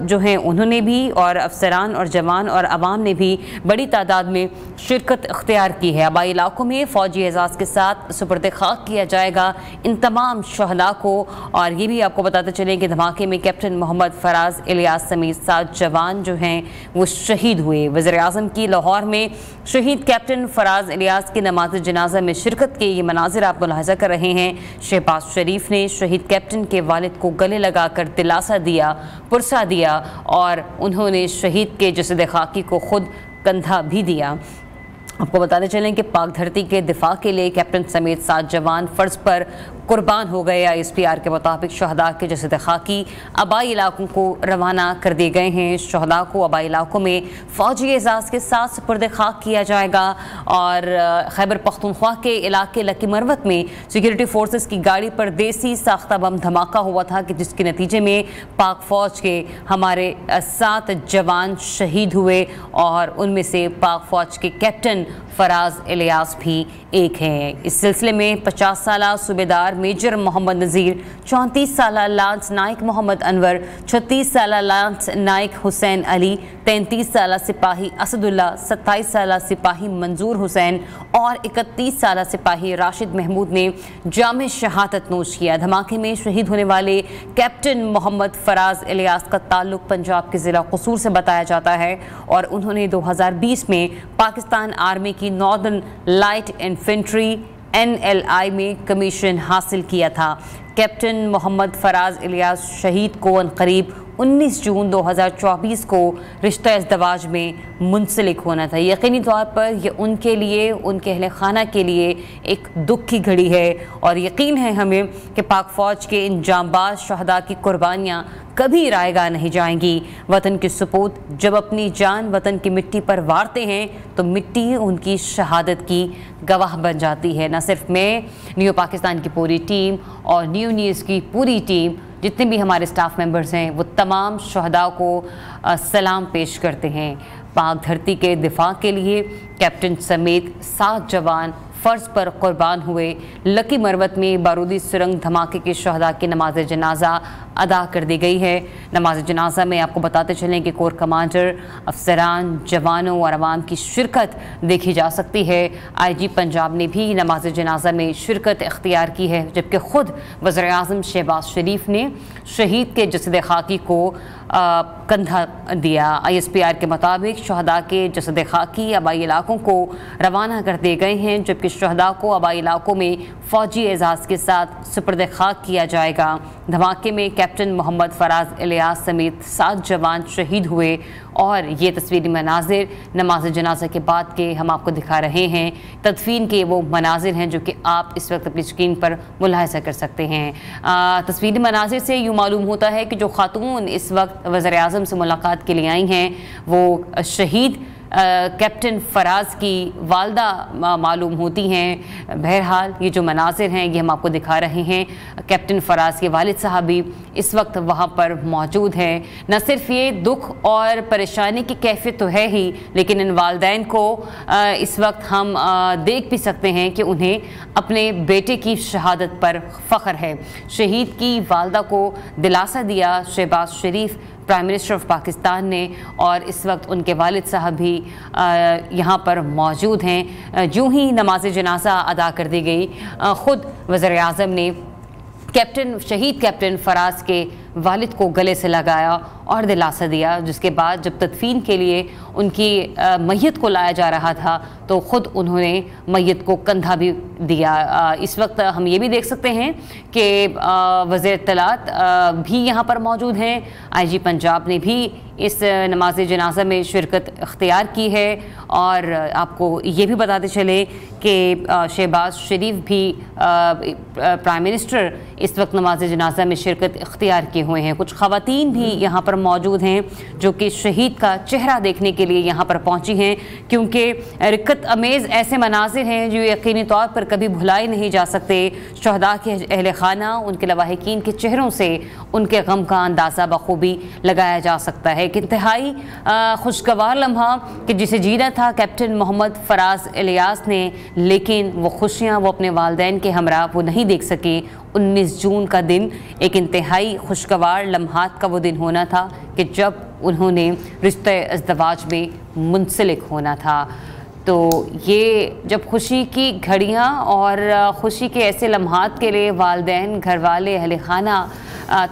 जो हैं उन्होंने भी, और अफसरान और जवान और अवाम ने भी बड़ी तादाद में शिरकत इख्तियार की है। आबाई इलाकों में फ़ौजी एजाज़ के साथ सुपुर्द खाक किया जाएगा इन तमाम शहदा को। और ये भी आपको बताते चलें कि धमाके में कैप्टन मोहम्मद फराज इलियास समेत 7 जवान जो हैं वो शहीद हुए। वज़ीर-ए-आज़म की लाहौर में शहीद कैप्टन फराज इलियास की नमाज जनाजा में शिरकत के ये मनाजिर आप मुलाहिज़ा कर रहे हैं। शहबाज शरीफ ने शहीद कैप्टन के वालिद को गले लगाकर दिलासा दिया, पुरसा दिया और उन्होंने शहीद के जसद खाकी को खुद कंधा भी दिया। आपको बताते चलें कि पाक धरती के दिफा के लिए कैप्टन समेत 7 जवान फ़र्ज पर कुर्बान हो गए। ISPR के मुताबिक शहदा के जसद खाकी आबाई इलाकों को रवाना कर दिए गए हैं। शहदा को आबाई इलाकों में फ़ौजी एजाज़ के साथ सुपुर्द खाक किया जाएगा। और खैबर पख्तूनख्वा के इलाके लकी मरवत में सिक्योरिटी फोर्सेस की गाड़ी पर देसी साख्ता बम धमाका हुआ था कि जिसके नतीजे में पाक फ़ौज के हमारे 7 जवान शहीद हुए और उनमें से पाक फ़ौज के कैप्टन फराज इलियास भी एक हैं। इस सिलसिले में 50 साल सूबेदार मेजर मोहम्मद नज़ीर, 34 साल लांस नाइक मोहम्मद अनवर, 36 साल लांस नाइक हुसैन अली, 33 साल सिपाही असदुल्ला, 27 साल सिपाही मंजूर हुसैन और 31 साल सिपाही राशिद महमूद ने जाम शहादत नोश किया। धमाके में शहीद होने वाले कैप्टन मोहम्मद फराज इलियास का ताल्लुक पंजाब के ज़िला कसूर से बताया जाता है और उन्होंने 2020 में पाकिस्तान आर्मी की नॉर्दर्न लाइट इन्फेंट्री NLI में कमीशन हासिल किया था। कैप्टन मोहम्मद फराज इलियास शहीद को अनकरीब 19 जून 2024 को रिश्ता इज़्दवाज में मुंसलिक होना था। यकीनी तौर पर यह उनके लिए, उनके अहले खाना के लिए एक दुख की घड़ी है और यकीन है हमें कि पाक फ़ौज के इन जांबाज शहदा की कुर्बानियाँ कभी रायगा नहीं जाएंगी। वतन के सपूत जब अपनी जान वतन की मिट्टी पर वारते हैं तो मिट्टी उनकी शहादत की गवाह बन जाती है। न सिर्फ मैं, न्यू पाकिस्तान की पूरी टीम और न्यू न्यूज़ की पूरी टीम, जितने भी हमारे स्टाफ मेंबर्स हैं, वो तमाम शहदा को सलाम पेश करते हैं। पाक धरती के दिफा के लिए कैप्टन समेत 7 जवान फ़र्ज़ पर कुर्बान हुए। लकी मरवत में बारूदी सुरंग धमाके के शहदा की नमाज जनाजा अदा कर दी गई है। नमाज जनाजा में आपको बताते चलें कि कोर कमांडर, अफसरान, जवानों और अवाम की शिरकत देखी जा सकती है। IG पंजाब ने भी नमाज जनाजा में शिरकत इख्तियार की है, जबकि ख़ुद वज़ीर-ए-आज़म शहबाज शरीफ ने शहीद के जसद खाकी को कंधा दिया। ISPR के मुताबिक शहदा के जसद खाकी आबाई इलाकों को रवाना कर दिए गए हैं, जबकि शहदा को आबाई इलाकों में फ़ौजी एजाज़ के साथ सुपर्द खाक किया जाएगा। धमाके में कैप्टन मोहम्मद फराज इलियास समेत 7 जवान शहीद हुए और ये तस्वीरी मनाजिर नमाज जनाजा के बाद के हम आपको दिखा रहे हैं। तदफीन के वो मनाजिर हैं जो कि आप इस वक्त अपनी स्क्रीन पर मुलाहिजा कर सकते हैं। तस्वीरी मनाजिर से यूँ मालूम होता है कि जो खातून इस वक्त वज़ीर-ए-आज़म से मुलाकात के लिए आई हैं वो शहीद कैप्टन फराज की वालदा मालूम होती हैं। बहरहाल ये जो मनाजिर हैं ये हम आपको दिखा रहे हैं। कैप्टन फराज के वालिद साहब भी इस वक्त वहाँ पर मौजूद हैं। न सिर्फ ये दुख और परेशानी की कैफियत तो है ही, लेकिन इन वालदैन को इस वक्त हम देख भी सकते हैं कि उन्हें अपने बेटे की शहादत पर फ़ख्र है। शहीद की वालदा को दिलासा दिया शहबाज शरीफ, प्राइम मिनिस्टर ऑफ पाकिस्तान ने, और इस वक्त उनके वालिद साहब भी यहाँ पर मौजूद हैं। यूँ ही नमाज जनाजा अदा कर दी गई। ख़ुद वज़ीर-ए-आज़म ने शहीद कैप्टन फराज के वालिद को गले से लगाया और दिलासा दिया, जिसके बाद जब तदफीन के लिए उनकी मैयत को लाया जा रहा था तो ख़ुद उन्होंने मैयत को कंधा भी दिया। इस वक्त हम ये भी देख सकते हैं कि वज़ीर इत्तलात भी यहाँ पर मौजूद हैं। IG पंजाब ने भी इस नमाज जनाजा में शिरकत इख्तियार की है और आपको ये भी बताते चले कि शहबाज शरीफ भी प्राइम मिनिस्टर इस वक्त नमाज जनाजा में शिरकत इख्तियार किए हुए हैं। कुछ ख़वातीन भी यहाँ पर मौजूद हैं जो कि शहीद का चेहरा देखने के लिए यहाँ पर पहुँची हैं, क्योंकि रिक्कत अमेज़ ऐसे मनाजिर हैं जो यकीनी तौर पर कभी भुलाए नहीं जा सकते। शहदा के अहले खाना, उनके लवाहिकीन के चेहरों से उनके गम का अंदाज़ा बखूबी लगाया जा सकता है। एक इंतहाई खुशगवार लम्हा कि जिसे जीना था कैप्टन मोहम्मद फराज इलियास ने, लेकिन वो खुशियाँ वो अपने वालिदैन के हमरा वो नहीं देख सके। 19 जून का दिन एक इंतहाई खुशगवार लम्हात का वो दिन होना था कि जब उन्होंने रिश्ता इज़्दवाज में मुंसलिक होना था। तो ये जब खुशी की घड़ियाँ और खुशी के ऐसे लम्हात के लिए वालिदैन, घर वाले, अहले खाना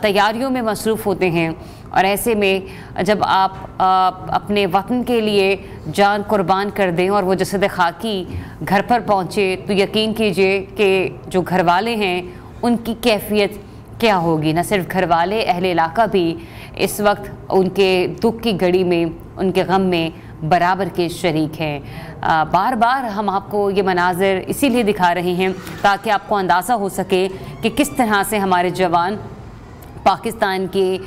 तैयारियों में मसरूफ़ होते हैं, और ऐसे में जब आप अपने वतन के लिए जान कुर्बान कर दें और वो जसद खाकी घर पर पहुँचे, तो यकीन कीजिए कि जो घर वाले हैं उनकी कैफियत क्या होगी। न सिर्फ घर वाले, अहले इलाका भी इस वक्त उनके दुख की घड़ी में, उनके गम में बराबर के शरीक हैं। बार बार हम आपको ये मनाजिर इसीलिए दिखा रहे हैं ताकि आपको अंदाज़ा हो सके कि किस तरह से हमारे जवान पाकिस्तान की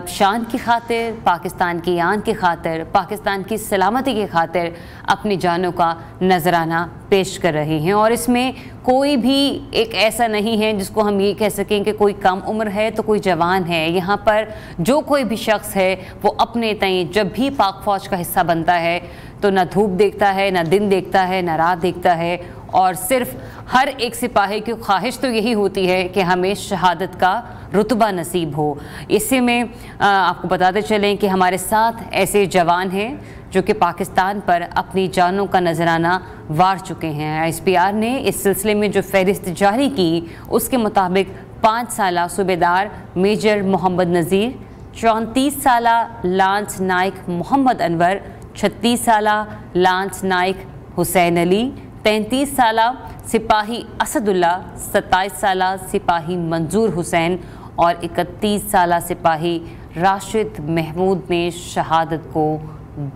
शान की खातिर, पाकिस्तान की आन की खातिर, पाकिस्तान की सलामती की खातिर अपनी जानों का नजराना पेश कर रहे हैं। और इसमें कोई भी एक ऐसा नहीं है जिसको हम ये कह सकें कि कोई कम उम्र है तो कोई जवान है। यहाँ पर जो कोई भी शख्स है वो अपने तय जब भी पाक फ़ौज का हिस्सा बनता है तो ना धूप देखता है, ना दिन देखता है, ना रात देखता है, और सिर्फ हर एक सिपाही की ख्वाहिश तो यही होती है कि हमें शहादत का रुतबा नसीब हो। इसी में आपको बताते चलें कि हमारे साथ ऐसे जवान हैं जो कि पाकिस्तान पर अपनी जानों का नजराना वार चुके हैं। ISPR ने इस सिलसिले में जो फहरिस्त जारी की उसके मुताबिक 5 साला सूबेदार मेजर मोहम्मद नज़ीर, 34 साला लांस नाइक मोहम्मद अनवर, 36 साला लांस नाइक हुसैन अली, 33 साल सिपाही असदुल्ला, 27 साल सिपाही मंजूर हुसैन और 31 साल सिपाही राशिद महमूद ने शहादत को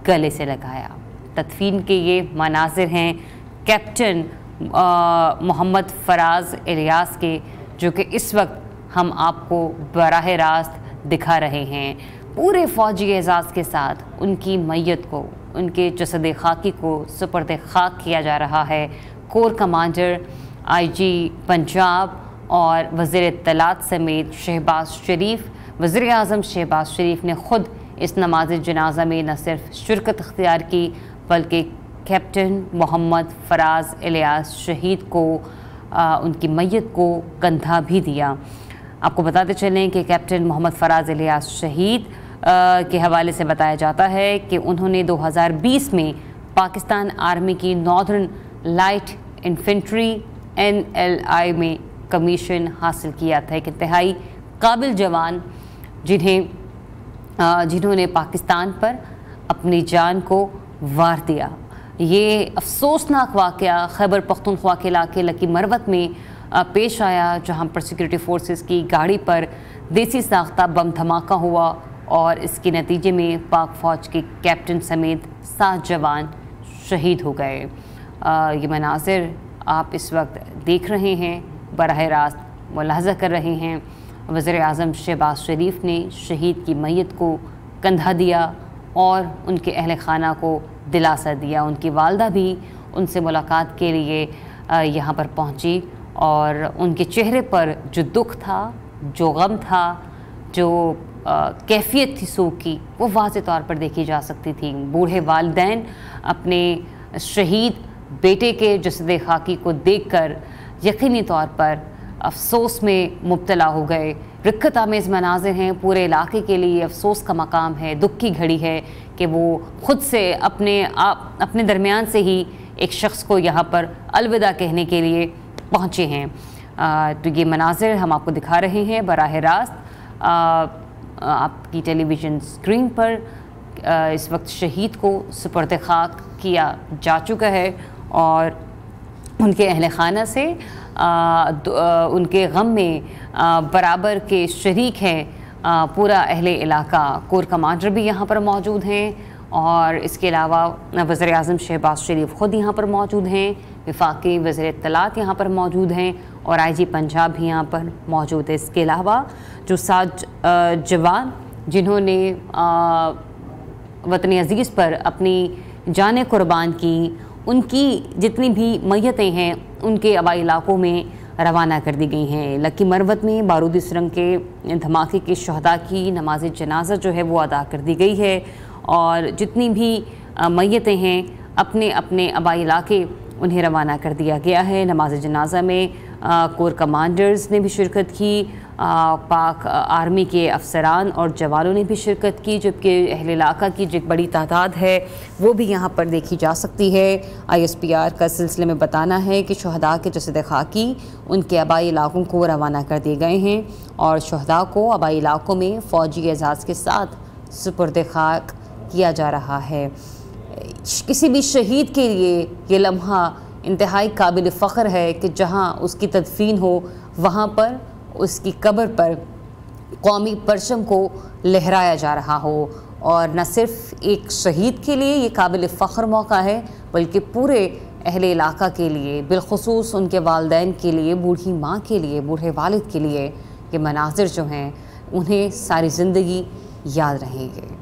गले से लगाया। तदफीन के ये मनाजिर हैं कैप्टन मोहम्मद फराज इलियास के, जो कि इस वक्त हम आपको बराह रास्त दिखा रहे हैं। पूरे फ़ौजी एजाज़ के साथ उनकी मैयत को, उनके जसद खाकी को सुपर्द खाक किया जा रहा है। कोर कमांडर, IG पंजाब और वज़ीर इत्तलात समेत शहबाज शरीफ, वज़ीर आज़म शहबाज शरीफ ने ख़ुद इस नमाज जनाजा में न सिर्फ शिरकत इख्तियार की बल्कि कैप्टन मोहम्मद फराज इलियास शहीद को उनकी मैयत को कंधा भी दिया। आपको बताते चलें कि कैप्टन मोहम्मद फराज इलियास शहीद के हवाले से बताया जाता है कि उन्होंने 2020 में पाकिस्तान आर्मी की नॉर्दर्न लाइट इन्फेंट्री NLI में कमीशन हासिल किया था। एक इंतहाई काबिल जवान जिन्होंने पाकिस्तान पर अपनी जान को वार दिया। ये अफसोसनाक वाक़या खैबर पख्तूनख्वा के इलाके लकी मरवत में पेश आया, जहां पर सिक्योरिटी फोर्सेस की गाड़ी पर देसी साख्ता बम धमाका हुआ और इसके नतीजे में पाक फ़ौज के कैप्टन समेत 7 जवान शहीद हो गए। ये मनाजिर आप इस वक्त देख रहे हैं, बराह रास्त मुलाहज़ा कर रहे हैं। वज़ीर आज़म शहबाज शरीफ ने शहीद की मैयत को कंधा दिया और उनके अहल खाना को दिलासा दिया। उनकी वालदा भी उनसे मुलाकात के लिए यहाँ पर पहुँची और उनके चेहरे पर जो दुख था, जो गम था, जो कैफियत थी सूख की, वो वाज़े तौर पर देखी जा सकती थी। बूढ़े वालिदैन अपने शहीद बेटे के जसद खाकी को देखकर यकीनी तौर पर अफसोस में मुब्तला हो गए। रिक्कत आमेज़ मनाज़िर हैं, पूरे इलाके के लिए अफसोस का मकाम है, दुख की घड़ी है कि वो ख़ुद से अपने दरमियान से ही एक शख्स को यहाँ पर अलविदा कहने के लिए पहुँचे हैं। तो ये मनाज़िर हम आपको दिखा रहे हैं बराह रास्त आपकी टेलीविज़न स्क्रीन पर। इस वक्त शहीद को सुपर्द खाक किया जा चुका है और उनके अहल खाना से उनके गम में बराबर के शरीक हैं पूरा अहले इलाका। कोर कमांडर भी यहाँ पर मौजूद हैं और इसके अलावा वज़ीर आज़म शहबाज शरीफ ख़ुद यहाँ पर मौजूद हैं, वफाकी वज़ीर इत्तलात यहाँ पर मौजूद हैं और IG पंजाब भी यहाँ पर मौजूद है। इसके अलावा जो 7 जवान जिन्होंने वतन अज़ीज़ पर अपनी जानें कुर्बान की, उनकी जितनी भी मैयतें हैं उनके आबाई इलाकों में रवाना कर दी गई हैं। लकी मरवत में बारूदी सुरंग के धमाके के शहदा की नमाज जनाजा जो है वो अदा कर दी गई है और जितनी भी मैयतें हैं अपने अपने आबाई इलाके उन्हें रवाना कर दिया गया है। नमाज जनाजा में कोर कमांडर्स ने भी शिरकत की, पाक आर्मी के अफसरान और जवानों ने भी शिरकत की, जबकि अहल इलाका की जो बड़ी तादाद है वो भी यहाँ पर देखी जा सकती है। ISPR का सिलसिले में बताना है कि शहदा के जसद खाकी उनके आबाई इलाकों को रवाना कर दिए गए हैं और शहदा को आबाई इलाकों में फ़ौजी एजाज़ के साथ सुपुर्द खाक किया जा रहा है। किसी भी शहीद के लिए ये लम्हा इंतहाई काबिल फ़ख्र है कि जहाँ उसकी तदफीन हो वहाँ पर उसकी कब्र पर कौमी परचम को लहराया जा रहा हो। और न सिर्फ एक शहीद के लिए ये काबिल फ़ख्र मौका है बल्कि पूरे अहले इलाका के लिए, बिलखुसूस उनके वालिदैन के लिए, बूढ़ी माँ के लिए, बूढ़े वालिद के लिए ये मनाजिर जो हैं उन्हें सारी ज़िंदगी याद रहेंगे।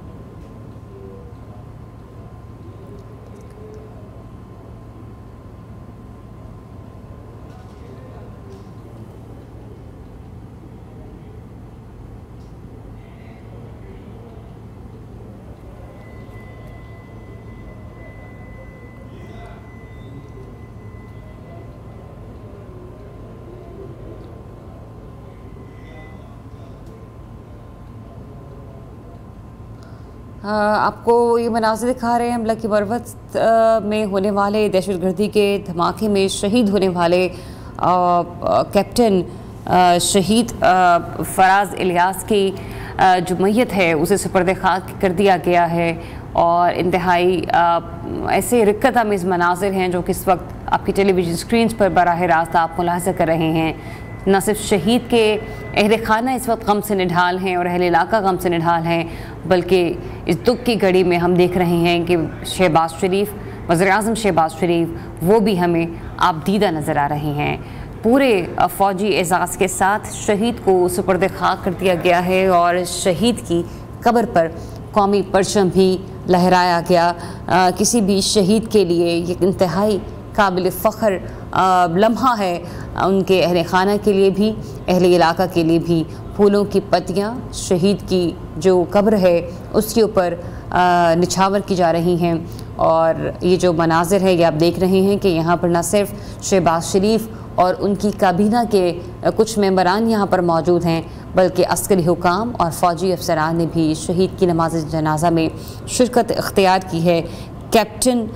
आपको ये मनाज़िर दिखा रहे हैं हम लकी मरवत में होने वाले दहशतगर्दी के धमाके में शहीद होने वाले कैप्टन शहीद फराज इलियास की जो मैयत है उसे सुपर्द खाक कर दिया गया है। और इंतहाई ऐसे रिक्कत आमेज़ मनाज़िर हैं जो कि इस वक्त आपकी टेलीविज़न स्क्रीन पर बराह रास्त आप मुलाहिज़ा कर रहे हैं, न सिर्फ शहीद के अहल खाना इस वक्त गम से निढाल हैं और अहल इलाका गम से निढाल हैं, बल्कि इस दुख की घड़ी में हम देख रहे हैं कि शहबाज शरीफ, वज़ीर-ए-आज़म शहबाज शरीफ, वो भी हमें आबदीदा नज़र आ रहे हैं। पूरे फ़ौजी एजाज़ के साथ शहीद को सुपर्द खाक कर दिया गया है और शहीद की कब्र पर कौमी परचम भी लहराया गया। किसी भी शहीद के लिए ये इंतहाई काबिल फ़ख्र लम्हा है, उनके अहल खाना के लिए भी, अहल इलाका के लिए भी। फूलों की पत्तियाँ शहीद की जो कब्र है उसके ऊपर निछावर की जा रही हैं और ये जो मनाजिर है ये आप देख रहे हैं कि यहाँ पर न सिर्फ शहबाज शरीफ और उनकी काबीना के कुछ मेंबरान यहाँ पर मौजूद हैं, बल्कि अस्करी हुकाम और फ़ौजी अफसरान ने भी शहीद की नमाज जनाजा में शिरकत इख्तियार की है। कैप्टन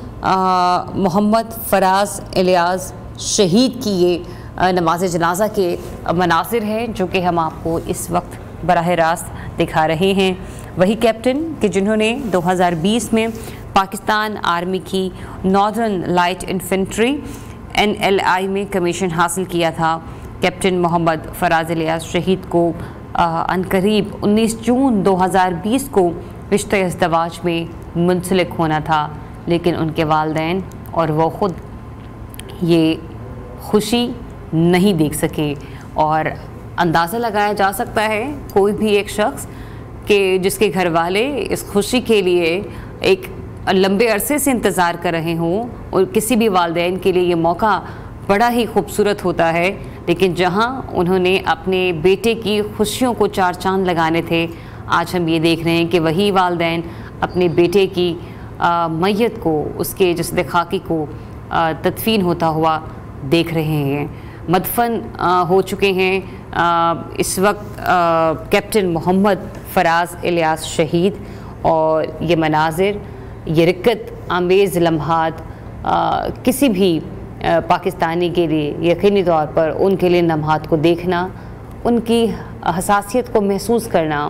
मोहम्मद फराज इलियास शहीद की ये नमाज जनाजा के मनासिर हैं जो कि हम आपको इस वक्त बराह रास्त दिखा रहे हैं। वही कैप्टन कि जिन्होंने 2020 में पाकिस्तान आर्मी की नॉर्दर्न लाइट इन्फेंट्री NLI में कमीशन हासिल किया था। कैप्टन मोहम्मद फराज इलियास शहीद को अनकरीब 19 जून 2020 को रिश्ते इज़्दवाज में मुंसलिक होना था, लेकिन उनके वालिदैन और वो ख़ुद ये खुशी नहीं देख सके। और अंदाज़ा लगाया जा सकता है कोई भी एक शख्स कि जिसके घर वाले इस खुशी के लिए एक लंबे अरसे से इंतज़ार कर रहे हों, और किसी भी वालिदैन के लिए ये मौका बड़ा ही खूबसूरत होता है, लेकिन जहां उन्होंने अपने बेटे की खुशियों को चार चांद लगाने थे, आज हम ये देख रहे हैं कि वही वालिदैन अपने बेटे की मैयत को, उसके जस्द खाकी को तदफीन होता हुआ देख रहे हैं। मदफन हो चुके हैं इस वक्त कैप्टन मोहम्मद फराज इलियास शहीद, और ये मनाजिर, ये रिक्कत आमेज़ लम्हात किसी भी पाकिस्तानी के लिए यकीनी तौर पर उनके लिए लम्हात को देखना, उनकी हसासियत को महसूस करना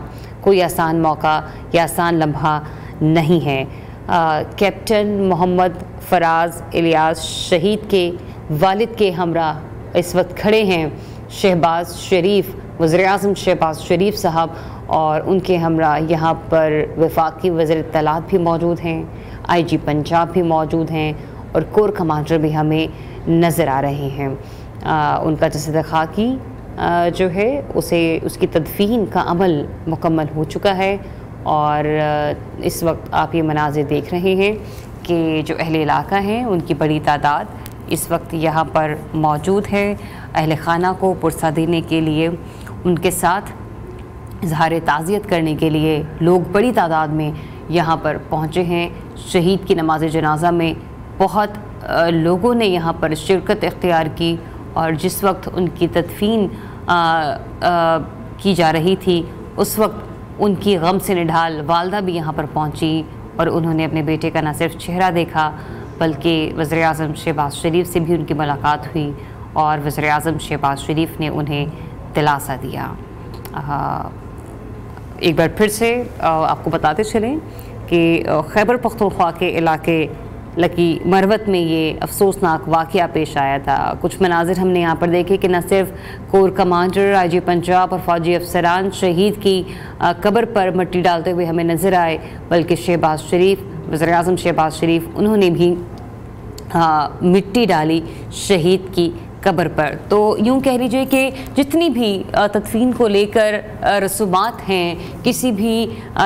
कोई आसान मौका या आसान लम्हा नहीं है। कैप्टन मोहम्मद फराज इलियास शहीद के वालिद के हमरा इस वक्त खड़े हैं शहबाज शरीफ, वज़ीर-ए-आज़म शहबाज शरीफ साहब, और उनके हमरा यहाँ पर वफाकी वज़ीर इत्तलात भी मौजूद हैं, IG पंजाब भी मौजूद हैं, और कोर कमांडर भी हमें नज़र आ रहे हैं। उनका जस्द खाकी जो है उसकी तदफीन का अमल मुकम्मल हो चुका है, और इस वक्त आप ये मनाज़िर देख रहे हैं कि जो अहले इलाका हैं उनकी बड़ी तादाद इस वक्त यहाँ पर मौजूद है। अहले खाना को पुरसा देने के लिए, उनके साथ इज़हार ताज़ियत करने के लिए लोग बड़ी तादाद में यहाँ पर पहुँचे हैं। शहीद की नमाज जनाजा में बहुत लोगों ने यहाँ पर शिरकत इख्तियार की, और जिस वक्त उनकी तदफीन की जा रही थी उस वक्त उनकी गम से निढाल वालदा भी यहाँ पर पहुँची, और उन्होंने अपने बेटे का न सिर्फ चेहरा देखा बल्कि वज़ीर-ए-आज़म शहबाज शरीफ से भी उनकी मुलाकात हुई, और वज़ीर-ए-आज़म शहबाज शरीफ ने उन्हें दिलासा दिया। एक बार फिर से आपको बताते चलें कि खैबर पख्तूनख्वा के इलाके लकी मरवत में ये अफसोसनाक वाक़या पेश आया था। कुछ मनाजिर हमने यहाँ पर देखे कि न सिर्फ कोर कमांडर, IG पंजाब और फ़ौजी अफसरान शहीद की कब्र पर मिट्टी डालते हुए हमें नज़र आए, बल्कि शहबाज शरीफ, वज़ीर-ए-आज़म शहबाज शरीफ, उन्होंने भी मिट्टी डाली शहीद की कब्र पर। तो यूँ कह लीजिए कि जितनी भी तदफीन को लेकर रसूमात हैं, किसी भी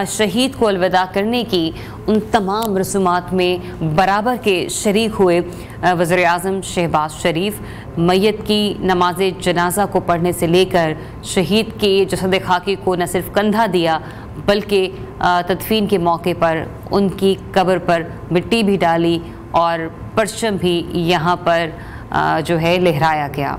शहीद को अलविदा करने की, उन तमाम रसूमात में बराबर के शरीक हुए वज़ीर-ए-आज़म शहबाज शरीफ। मैयत की नमाज जनाजा को पढ़ने से लेकर शहीद के जसद खाकी को न सिर्फ कंधा दिया, बल्कि तदफीन के मौके पर उनकी कब्र पर मिट्टी भी डाली और परचम भी यहाँ पर जो है लहराया गया।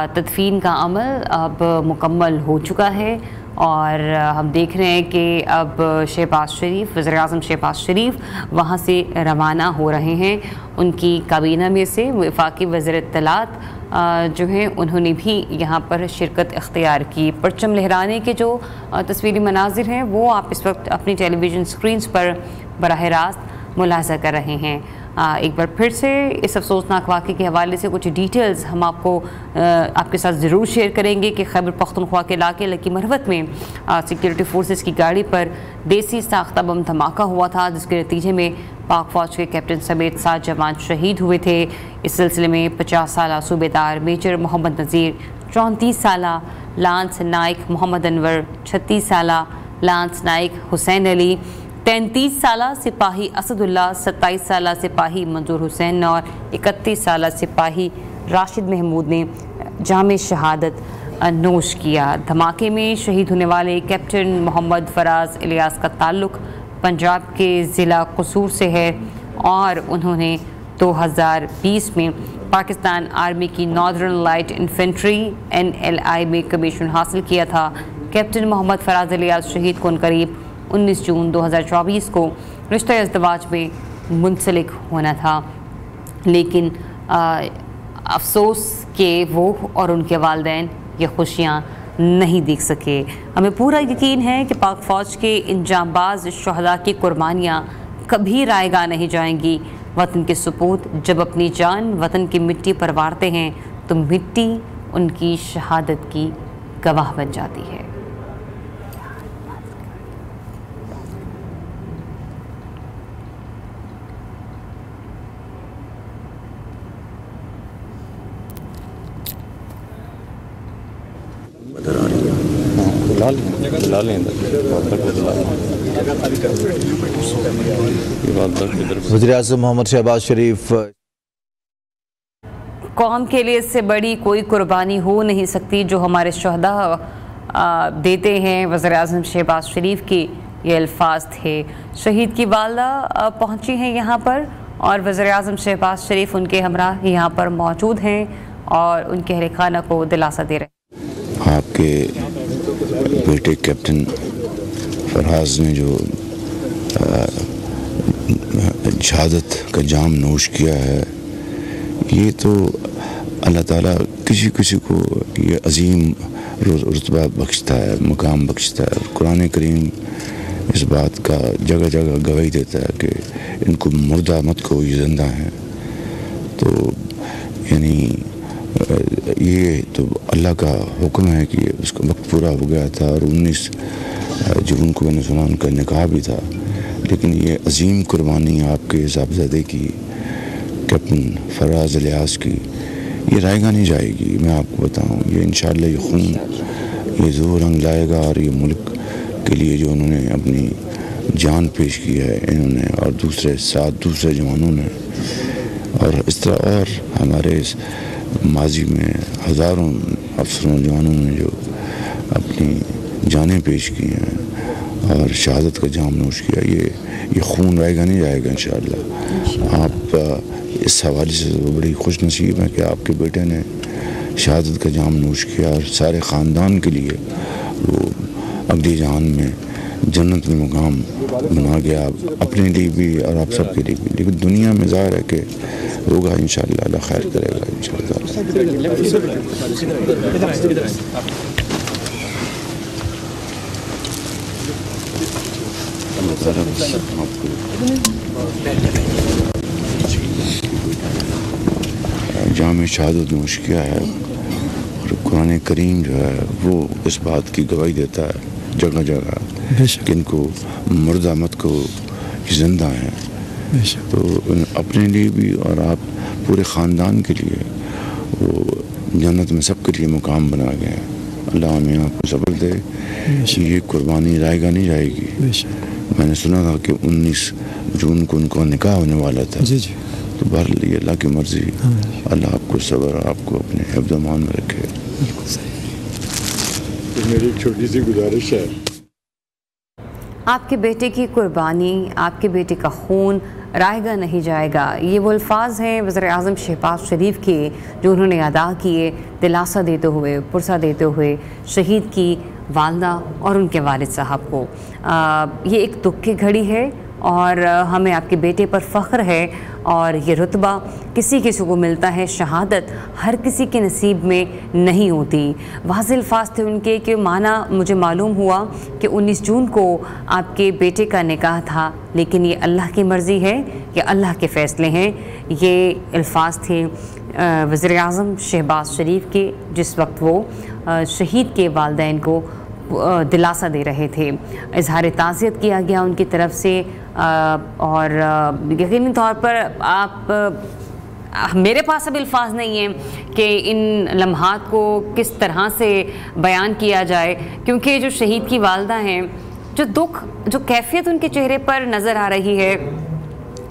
तदफीन का अमल अब मुकम्मल हो चुका है, और हम देख रहे हैं कि अब शहबाज शरीफ, वज़ीर-ए-आज़म शहबाज शरीफ वहाँ से रवाना हो रहे हैं। उनकी काबीना में से वफाकी वज़ीर इत्तलात जो हैं उन्होंने भी यहाँ पर शिरकत इख्तियार की। परचम लहराने के जो तस्वीरी मनाजिर हैं वो आप इस वक्त अपनी टेलीविज़न स्क्रीन्स पर बराह रास्त मुलाहिज़ा कर रहे हैं। एक बार फिर से इस अफसोसनाक वाक़े के हवाले से कुछ डिटेल्स हम आपके साथ ज़रूर शेयर करेंगे कि खैबर पख्तूनख्वा के इलाके लकी मरवत में सिक्योरिटी फोर्सेस की गाड़ी पर देसी साख्ता बम धमाका हुआ था, जिसके नतीजे में पाक फ़ौज के कैप्टन समेत 7 जवान शहीद हुए थे। इस सिलसिले में 50 साला सूबेदार मेजर मोहम्मद नज़ीर, 34 साला लांस नाइक मोहम्मद अनवर, 36 साला लांस नाइक हुसैन अली, 33 साला सिपाही असदुल्ला, 27 साला सिपाही मंजूर हुसैन और 31 साला सिपाही राशिद महमूद ने जाम शहादत नोश किया। धमाके में शहीद होने वाले कैप्टन मोहम्मद फराज इलियास का ताल्लुक़ पंजाब के ज़िला कसूर से है और उन्होंने 2020 में पाकिस्तान आर्मी की नॉर्दर्न लाइट इन्फेंट्री NLI में कमीशन हासिल किया था। कैप्टन मोहम्मद फराज इलियास शहीद को करीब 19 जून 2024 को रिश्ता इज़्दिवाज में मुंसलिक होना था, लेकिन अफसोस कि वो और उनके वालिदैन ये खुशियाँ नहीं देख सके। हमें पूरा यकीन है कि पाक फ़ौज के इन जांबाज शहदा की कुर्बानियाँ कभी रायगा नहीं जाएंगी। वतन के सपूत जब अपनी जान वतन की मिट्टी पर वारते हैं तो मिट्टी उनकी शहादत की गवाह बन जाती है। वज़ीर-ए-आज़म मोहम्मद शहबाज शरीफ, कौम के लिए इससे बड़ी कोई कुर्बानी हो नहीं सकती जो हमारे शहदा देते हैं। वज़ीर-ए-आज़म शहबाज शरीफ के ये अल्फाज थे। शहीद की वालदा पहुंची हैं यहाँ पर और वज़ीर-ए-आज़म शहबाज शरीफ उनके हमरा यहाँ पर मौजूद हैं और उनके अहले खाना को दिलासा दे रहे हैं। आपके बेटे कैप्टन फराज ने जो शहादत का जाम नोश किया है, ये तो अल्लाह ताला किसी किसी को ये अजीम रुतबा बख्शता है, मकाम बख्शता है। कुरान करीम इस बात का जगह जगह गवाही देता है कि इनको मुर्दा मत को, ये जिंदा हैं। तो यानी ये तो अल्लाह का हुक्म है कि उसका वक्त पूरा हो गया था और 19 जून को मैंने सुना उनका निकाह भी था। लेकिन ये अजीम कुर्बानी आपके साहबजादे की, कैप्टन फराज इलियास की, ये रायगा नहीं जाएगी। मैं आपको बताऊं, ये इंशाअल्लाह ये खून ये ज़ो रंग लाएगा और ये मुल्क के लिए जो उन्होंने अपनी जान पेश की है इन्होंने और दूसरे जवानों ने, और इस तरह और हमारे इस माजी में हज़ारों अफसरों जवानों ने जो अपनी जानें पेश की हैं और शहादत का जाम नोश किया, ये खून रहेगा नहीं जाएगा इंशाअल्लाह। आप इस हवाले से बड़ी खुश नसीब हैं कि आपके बेटे ने शहादत का जाम नोश किया और सारे ख़ानदान के लिए वो अगली जहान में जन्नत में मुकाम बना गया, अपने लिए भी और आप सबके लिए भी। लेकिन दुनिया में ज़ाहिर है कि होगा इंशाअल्लाह, अल्लाह खैर करेगा इंशाअल्लाह। जाम शहादत नोश किया है और कुरान करीम जो है वो इस बात की गवाही देता है जगह जगह कि इनको मुर्दा मत को जिंदा हैं। तो अपने लिए भी और आप पूरे ख़ानदान के लिए वो जन्नत में सबके लिए मुकाम बना गए हैं। अल्लाह हमें आपको सब्र दे, ये कुर्बानी रायगा नहीं जाएगी। मैंने सुना था कि 19 जून को उनको निकाह होने वाला था। जी जी। तो बहरहाल ये अल्लाह की मर्जी, अल्लाह आपको सब्र, आपको अपने हिफ्ज़-ओ-अमान में रखे। मेरी एक छोटी सी गुजारिश है, आपके बेटे की कुर्बानी, आपके बेटे का खून रायगा नहीं जाएगा। ये वो अल्फाज हैं वज़ीर-ए-आज़म शहबाज शरीफ के जो उन्होंने अदा किए, दिलासा देते हुए, पुरसा देते हुए शहीद की वालदा और उनके वालिद साहब को। ये एक दुख की घड़ी है और हमें आपके बेटे पर फ़ख्र है। और ये रुतबा किसी किसी को मिलता है, शहादत हर किसी के नसीब में नहीं होती। वाज़ेह अल्फाज थे उनके कि माना मुझे मालूम हुआ कि 19 जून को आपके बेटे का निकाह था, लेकिन ये अल्लाह की मर्ज़ी है, ये अल्लाह के फ़ैसले हैं। ये अल्फाज थे वज़ीर आज़म शहबाज शरीफ के, जिस वक्त वो शहीद के वालिदैन को दिलासा दे रहे थे। इज़हार ताज़ियत किया गया उनकी तरफ से और यकीनी तौर पर मेरे पास अब अल्फाज नहीं है कि इन लम्हात को किस तरह से बयान किया जाए, क्योंकि जो शहीद की वालदा हैं, जो दुख, जो कैफियत उनके चेहरे पर नज़र आ रही है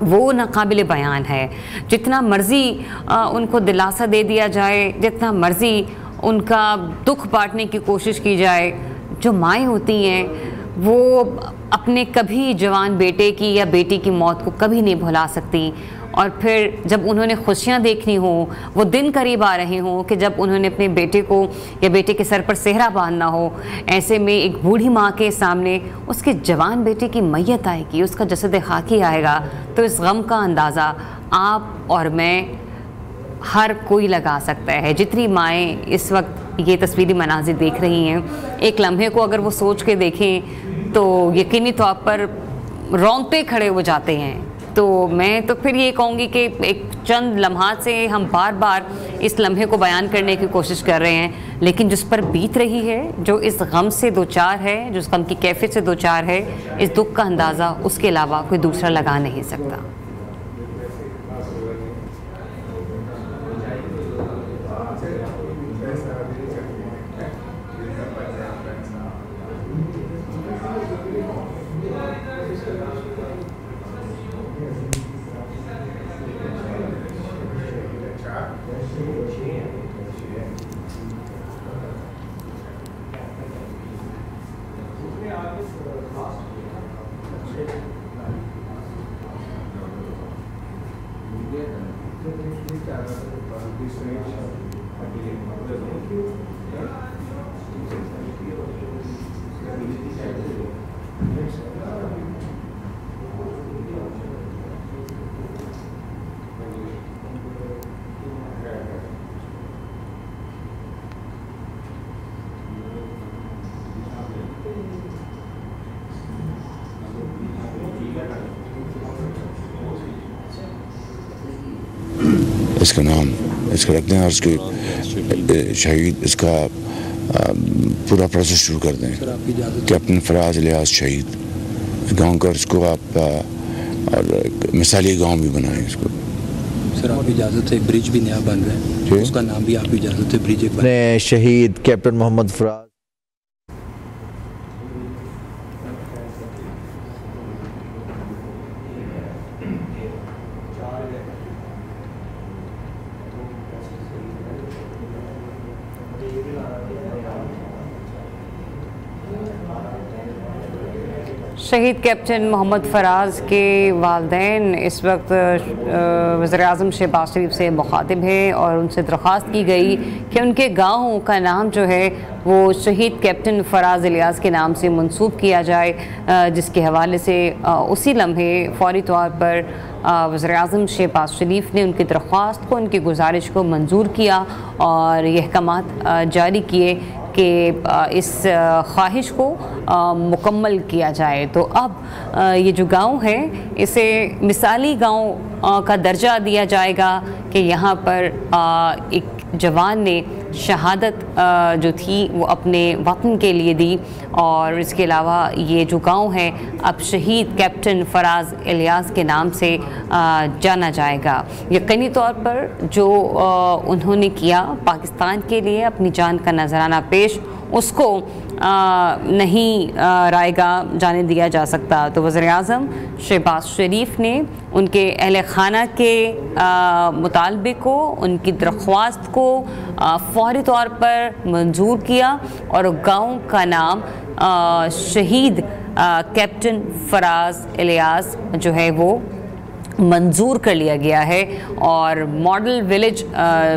वो नाकाबिल बयान है। जितना मर्ज़ी उनको दिलासा दे दिया जाए, जितना मर्ज़ी उनका दुख बांटने की कोशिश की जाए, जो माएँ होती हैं वो अपने कभी जवान बेटे की या बेटी की मौत को कभी नहीं भुला सकती। और फिर जब उन्होंने खुशियाँ देखनी हो, वो दिन करीब आ रहे हों कि जब उन्होंने अपने बेटे को या बेटे के सर पर सेहरा बांधना हो, ऐसे में एक बूढ़ी माँ के सामने उसके जवान बेटे की मैयत आएगी, उसका जसद खाकी आएगा, तो इस गम का अंदाज़ा आप और मैं, हर कोई लगा सकता है। जितनी माएँ इस वक्त ये तस्वीरी मनाज़िर देख रही हैं, एक लम्हे को अगर वो सोच के देखें तो यकीनी तौर पर रोंगटे खड़े हो जाते हैं। तो मैं तो फिर ये कहूँगी कि एक चंद लम्हात से हम बार बार इस लम्हे को बयान करने की कोशिश कर रहे हैं, लेकिन जिस पर बीत रही है, जो इस गम से दो चार है, जो इस गम की कैफियत से दो चार है, इस दुख का अंदाज़ा उसके अलावा कोई दूसरा लगा नहीं सकता। इसका नाम इसका रखते हैं और इसके शहीद, इसका पूरा प्रोसेस शुरू कर दें। कैप्टन फराज इलियास शहीद गांव का, इसको आप और मिसाली गांव भी बनाएं इसको। सर आप इजाज़त है, ब्रिज भी नया बन रहा है, उसका नाम भी आप इजाज़त है ब्रिज एक शहीद कैप्टन मोहम्मद फराज। शहीद कैप्टन मोहम्मद फराज के वालिदैन इस वक्त वज़ीर आज़म शहबाज शरीफ से मुखातिब हैं और उनसे दरख्वास्त की गई कि उनके गाँव का नाम जो है वो शहीद कैप्टन फराज इलियास के नाम से मंसूब किया जाए, जिसके हवाले से उसी लम्हे फ़ौरी तौर पर वज़ीर आज़म शहबाज शरीफ ने उनकी दरख्वास्त को, उनकी गुजारिश को मंजूर किया और ये अहकामात जारी किए कि इस ख्वाहिश को मुकम्मल किया जाए। तो अब ये जो गांव है इसे मिसाली गांव का दर्जा दिया जाएगा कि यहाँ पर एक जवान ने शहादत जो थी वो अपने वतन के लिए दी। और इसके अलावा ये जो गांव है अब शहीद कैप्टन फराज इलियास के नाम से जाना जाएगा। यकीनी तौर पर जो उन्होंने किया पाकिस्तान के लिए, अपनी जान का नजराना पेश, उसको नहीं रायगा जाने दिया जा सकता। तो वज़ीर आज़म शहबाज शरीफ ने उनके अहले खाना के मुतालबे को, उनकी दरख्वास्त को फ़ौरी तौर पर मंजूर किया और गाँव का नाम शहीद कैप्टन फराज इलियास जो है वो मंजूर कर लिया गया है और मॉडल विलेज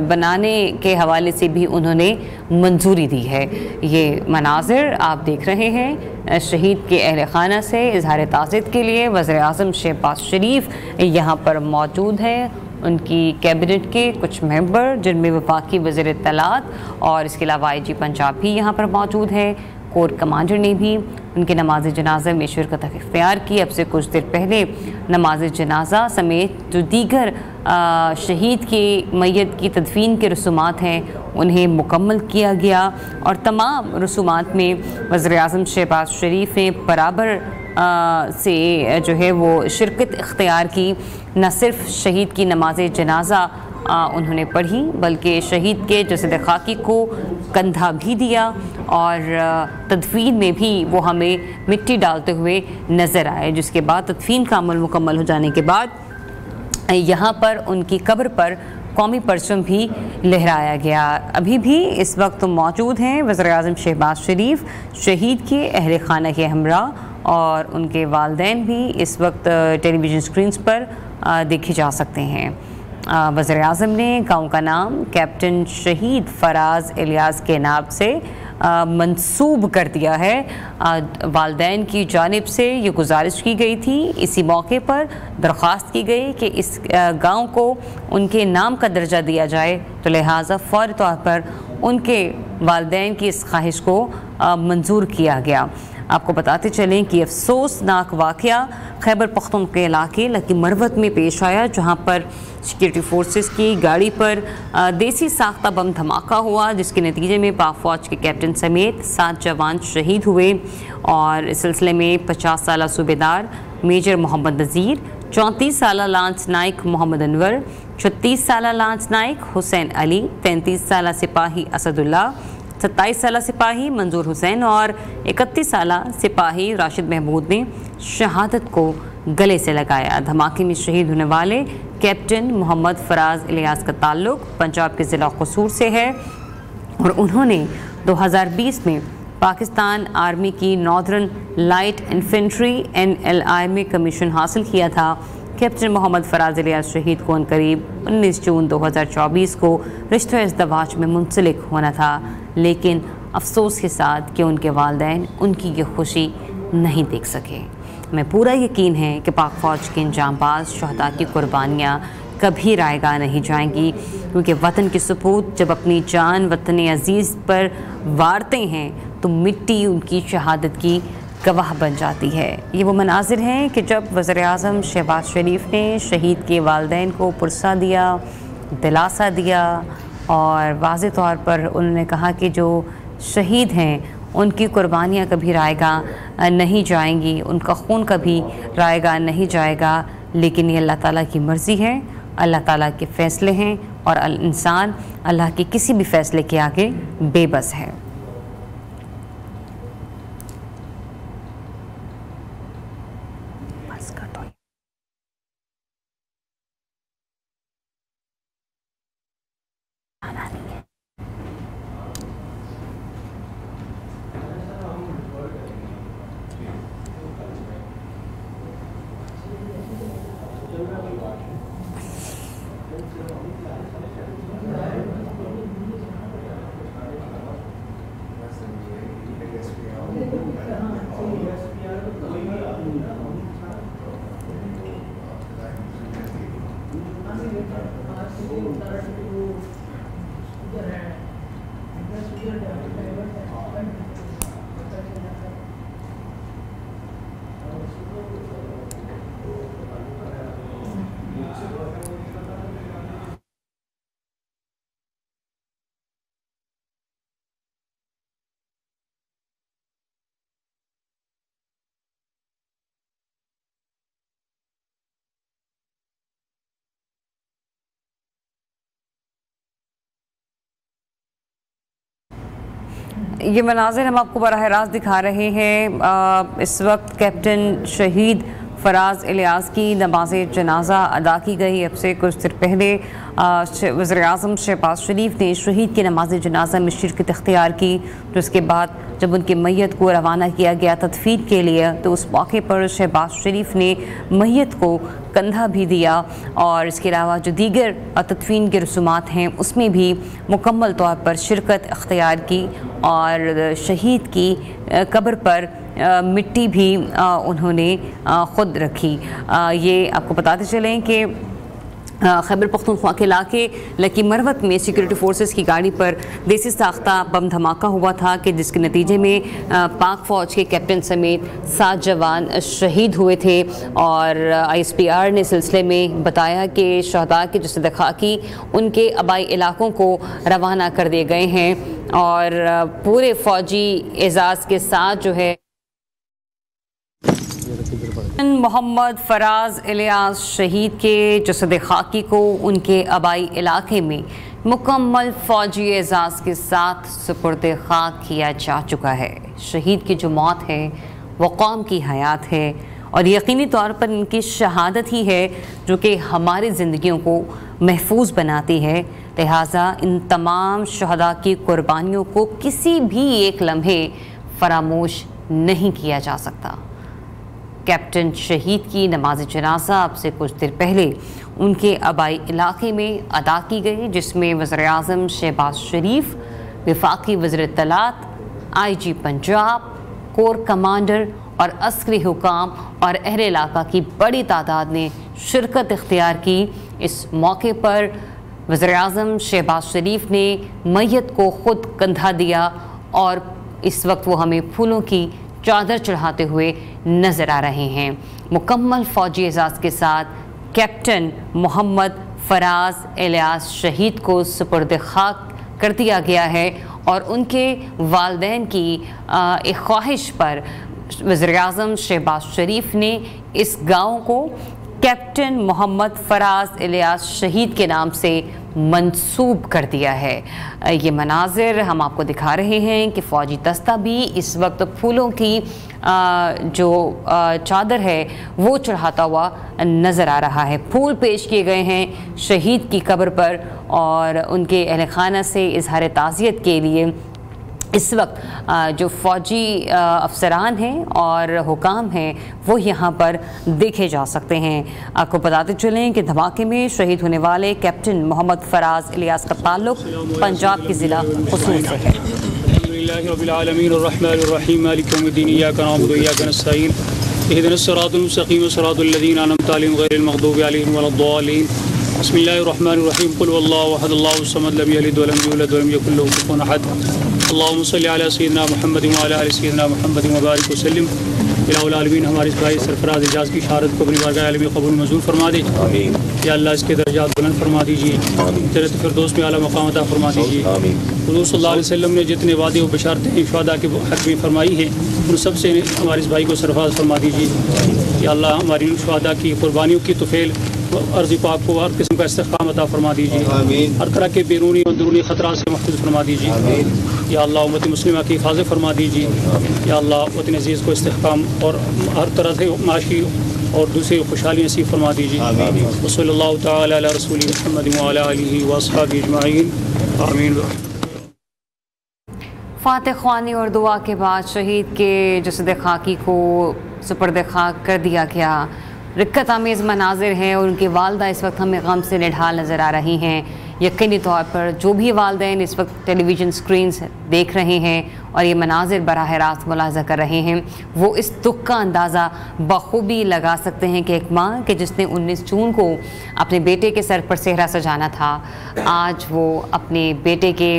बनाने के हवाले से भी उन्होंने मंजूरी दी है। ये मनाजिर आप देख रहे हैं शहीद के अहल खाना से इजहार ताज़ियत के लिए वज़ीर आज़म शहबाज शरीफ यहाँ पर मौजूद हैं, उनकी कैबिनेट के कुछ मेंबर जिनमें वफाकी वज़ीर इत्तलात और इसके अलावा IG पंजाब भी यहाँ पर मौजूद हैं। कोर कमांडर ने भी उनके नमाज जनाजा में शिरकत इख्तियार की। अब से कुछ देर पहले नमाज जनाजा समेत जो दीगर शहीद की मैयत की तदफीन के रसूमात हैं उन्हें मुकम्मल किया गया और तमाम रसूमात में वज़ीर आज़म शहबाज शरीफ ने बराबर से जो है वो शिरकत इख्तियार की। न सिर्फ शहीद की नमाज जनाजा उन्होंने पढ़ी बल्कि शहीद के जसद खाकी को कंधा भी दिया और तदफीन में भी वो हमें मिट्टी डालते हुए नज़र आए, जिसके बाद तदफीन का अमल मुकम्मल हो जाने के बाद यहाँ पर उनकी कब्र पर कौमी परचम भी लहराया गया। अभी भी इस वक्त मौजूद हैं वज़ीर आज़म शहबाज शरीफ, शहीद के अहल खाना के हमरा और उनके वालिदैन भी इस वक्त टेलीविज़न स्क्रीन्स पर देखे जा सकते हैं। वज़ीर आज़म ने गाँव का नाम कैप्टन शहीद फराज इलियास के नाम से मंसूब कर दिया है। वालिदैन की जानिब से ये गुजारिश की गई थी, इसी मौके पर दरख्वास्त की गई कि इस गांव को उनके नाम का दर्जा दिया जाए, तो लिहाजा फ़ौरी तौर पर उनके वालिदैन की इस ख्वाहिश को मंजूर किया गया। आपको बताते चलें कि अफसोसनाक वाक़या खैबर पख्तूनख्वा के इलाके लकी मरवत में पेश आया, जहां पर सिक्योरिटी फोर्सेस की गाड़ी पर देसी साख्ता बम धमाका हुआ, जिसके नतीजे में पाक फ़ौज के कैप्टन समेत 7 जवान शहीद हुए। और इस सिलसिले में 50 साला सूबेदार मेजर मोहम्मद नज़ीर, 34 साला लांस नाइक मोहम्मद अनवर, 36 साला लांस नाइक हुसैन अली, 33 साला सिपाही असदुल्ला, 27 साला सिपाही मंजूर हुसैन और 31 साला सिपाही राशिद महमूद ने शहादत को गले से लगाया। धमाके में शहीद होने वाले कैप्टन मोहम्मद फराज इलियास का ताल्लुक पंजाब के ज़िला कसूर से है और उन्होंने 2020 में पाकिस्तान आर्मी की नॉर्दर्न लाइट इन्फेंट्री NLI में कमीशन हासिल किया था। कैप्टन मोहम्मद फराज इलियास शहीद को करीब 19 जून 2024 को रिश्ते इज़्दवाज में मुंसलिक होना था, लेकिन अफसोस के साथ कि उनके वालिदैन उनकी ये खुशी नहीं देख सके। हमें पूरा यकीन है कि पाक फ़ौज के इंजामबाज शहदा की कुर्बानियाँ कभी रायगा नहीं जाएंगी, क्योंकि वतन की सपूत जब अपनी जान वतन अज़ीज़ पर वारते हैं तो मिट्टी उनकी शहादत की गवाह बन जाती है। ये वो मनाजिर हैं कि जब वज़ीर आज़म शहबाज शरीफ ने शहीद के वालिदैन को पुरसा दिया, दिलासा दिया और वाज़ेह तौर पर उन्होंने कहा कि जो शहीद हैं उनकी कुर्बानियाँ कभी रायगा नहीं जाएंगी, उनका खून कभी रायगा नहीं जाएगा, लेकिन ये अल्लाह ताला की मर्ज़ी है, अल्लाह ताला के फ़ैसले हैं और इंसान अल्लाह के किसी भी फ़ैसले के आगे बेबस है। ये मनाज़िर हम आपको बराह रास्त दिखा रहे हैं। इस वक्त कैप्टन शहीद फराज इलियास की नमाज जनाजा अदा की गई। अब से कुछ देर पहले वज़ीर-ए-आज़म शहबाज शरीफ ने शहीद की नमाज जनाजा में शिरकत इख्तियार की। तो इसके बाद जब उनकी मैयत को रवाना किया गया तदफीन के लिए, तो उस मौके पर शहबाज शरीफ ने मैयत को कंधा भी दिया और इसके अलावा जो दीगर तदफीन के रसूमात हैं उसमें भी मुकम्मल तौर पर शिरकत इख्तियार की और शहीद की कब्र पर मिट्टी भी उन्होंने ख़ुद रखी। ये आपको बताते चलें कि खैबर पख्तूनख्वा के इलाके लकी मरवत में सिक्योरिटी फोर्सेस की गाड़ी पर देसी साख्ता बम धमाका हुआ था कि जिसके नतीजे में पाक फ़ौज के कैप्टन समेत 7 जवान शहीद हुए थे। और ISPR ने सिलसिले में बताया कि शहदा के जसद खाकी उनके आबाई इलाकों को रवाना कर दिए गए हैं और पूरे फ़ौजी एजाज़ के साथ जो है मोहम्मद फराज इलियास शहीद के जसद खाकी को उनके आबाई इलाके में मुकम्मल फ़ौजी एजाज़ के साथ सुपुर्द खाक किया जा चुका है। शहीद की जो मौत है वो कौम की हयात है और यकीनी तौर पर इनकी शहादत ही है जो कि हमारी ज़िंदगियों को महफूज बनाती है। लिहाजा इन तमाम शहदा की कुर्बानियों को किसी भी एक लम्हे फरामोश नहीं किया जा सकता। कैप्टन शहीद की नमाज जनाजा अब से कुछ देर पहले उनके आबाई इलाके में अदा की गई, जिसमें वज़ीर-ए-आज़म शहबाज शरीफ, वफाकी वज़ीर इत्तलात, IG पंजाब, कोर कमांडर और अस्करी हुकाम और अहले इलाका की बड़ी तादाद ने शिरकत इख्तियार की। इस मौके पर वज़ीर-ए-आज़म शहबाज शरीफ ने मैयत को ख़ुद कंधा दिया और इस वक्त वो हमें फूलों की चादर चढ़ाते हुए नज़र आ रहे हैं। मुकम्मल फ़ौजी एजाज़ के साथ कैप्टन मोहम्मद फराज इलियास शहीद को सुपुर्द खाक कर दिया गया है और उनके वालिदैन की एक ख्वाहिश पर वज़ीर-ए-आज़म शहबाज शरीफ ने इस गाँव को कैप्टन मोहम्मद फराज इलियास शहीद के नाम से मंसूब कर दिया है। ये मनाजिर हम आपको दिखा रहे हैं कि फ़ौजी दस्ता भी इस वक्त फूलों की जो चादर है वो चढ़ाता हुआ नज़र आ रहा है। फूल पेश किए गए हैं शहीद की कब्र पर और उनके अहले खाना से इजहार ताज़ियत के लिए इस वक्त जो फ़ौजी अफसरान हैं और हुकाम हैं वो यहाँ पर देखे जा सकते हैं। आपको बताते चलें कि धमाके में शहीद होने वाले कैप्टन मोहम्मद फराज इलियास का ताल्लुक पंजाब के ज़िला कसूर से है। अल्लाहुम्मा सल्ली अला सय्यिदिना मुहम्मद व अला आलि सय्यिदिना मुहम्मद व बारिक वसल्लिम। इलाहुल आलमीन हमारे इस भाई सरफराज इजाज़ की शहादत को अपनी बारगाह आलमी कबूल मंजूर फरमा दे। या अल्लाह इसके दर्जात बुलंद फरमा दीजिए, जन्नत फिरदौस में आला मकाम अता फरमा दीजिए। हुज़ूर सल्लल्लाहु अलैहि वसल्लम ने जितने वादे व बशारतें शुहदा के हक़ में फरमाई हैं उन सब से हमारे इस भाई को सरफराज फरमा दीजिए। या अल्लाह हमारी शुहदा की कुर्बानियों की तुफ़ैल अर्ज़ पाक को हर किस्म का इस्तिक़ाम अता फरमा दीजिए, हर तरह के बैरूनी और अंदरूनी ख़तरा से महफूज़ फरमा दीजिए। या अल्लाह उम्मत मुस्लिमा की हिफाज़त फरमा दीजिए। या अल्लाह वतन अज़ीज़ को इस्तिक़ाम और हर तरह से माशी और दूसरी खुशहाली नसीब फरमा दीजिए। वसल्लल्लाहु तआला अला रसूलिही मुहम्मद व अला आलिहि व अस्हाबिही अजमईन आमीन। फातिह ख्वानी और दुआ के बाद शहीद के जसद खाकी को सुपुर्द खाक कर दिया गया। रिक्कत आमेज़ मनाजिर हैं और उनकी वालदा इस वक्त हमें गम से निढाल नज़र आ रही हैं। यकीनी तौर पर जो भी वालिदैन इस वक्त टेलीविज़न स्क्रीन्स देख रहे हैं और ये मनाजिर बराह रास्त मुलाज़ा कर रहे हैं वो इस दुख का अंदाज़ा बखूबी लगा सकते हैं कि एक माँ के जिसने 19 जून को अपने बेटे के सर पर सेहरा सजाना था, आज वो अपने बेटे के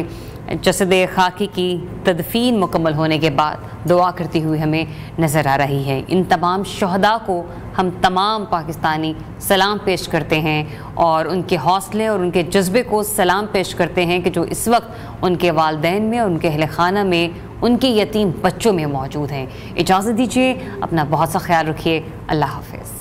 जसद खाकी की तदफीन मुकम्मल होने के बाद दुआ करती हुई हमें नज़र आ रही है। इन तमाम शहदा को हम तमाम पाकिस्तानी सलाम पेश करते हैं और उनके हौसले और उनके जज्बे को सलाम पेश करते हैं कि जो इस वक्त उनके वालिदैन में और उनके अहले खाना में उनके यतीम बच्चों में मौजूद हैं। इजाज़त दीजिए, अपना बहुत सा ख्याल रखिए। अल्लाह हाफ़िज़।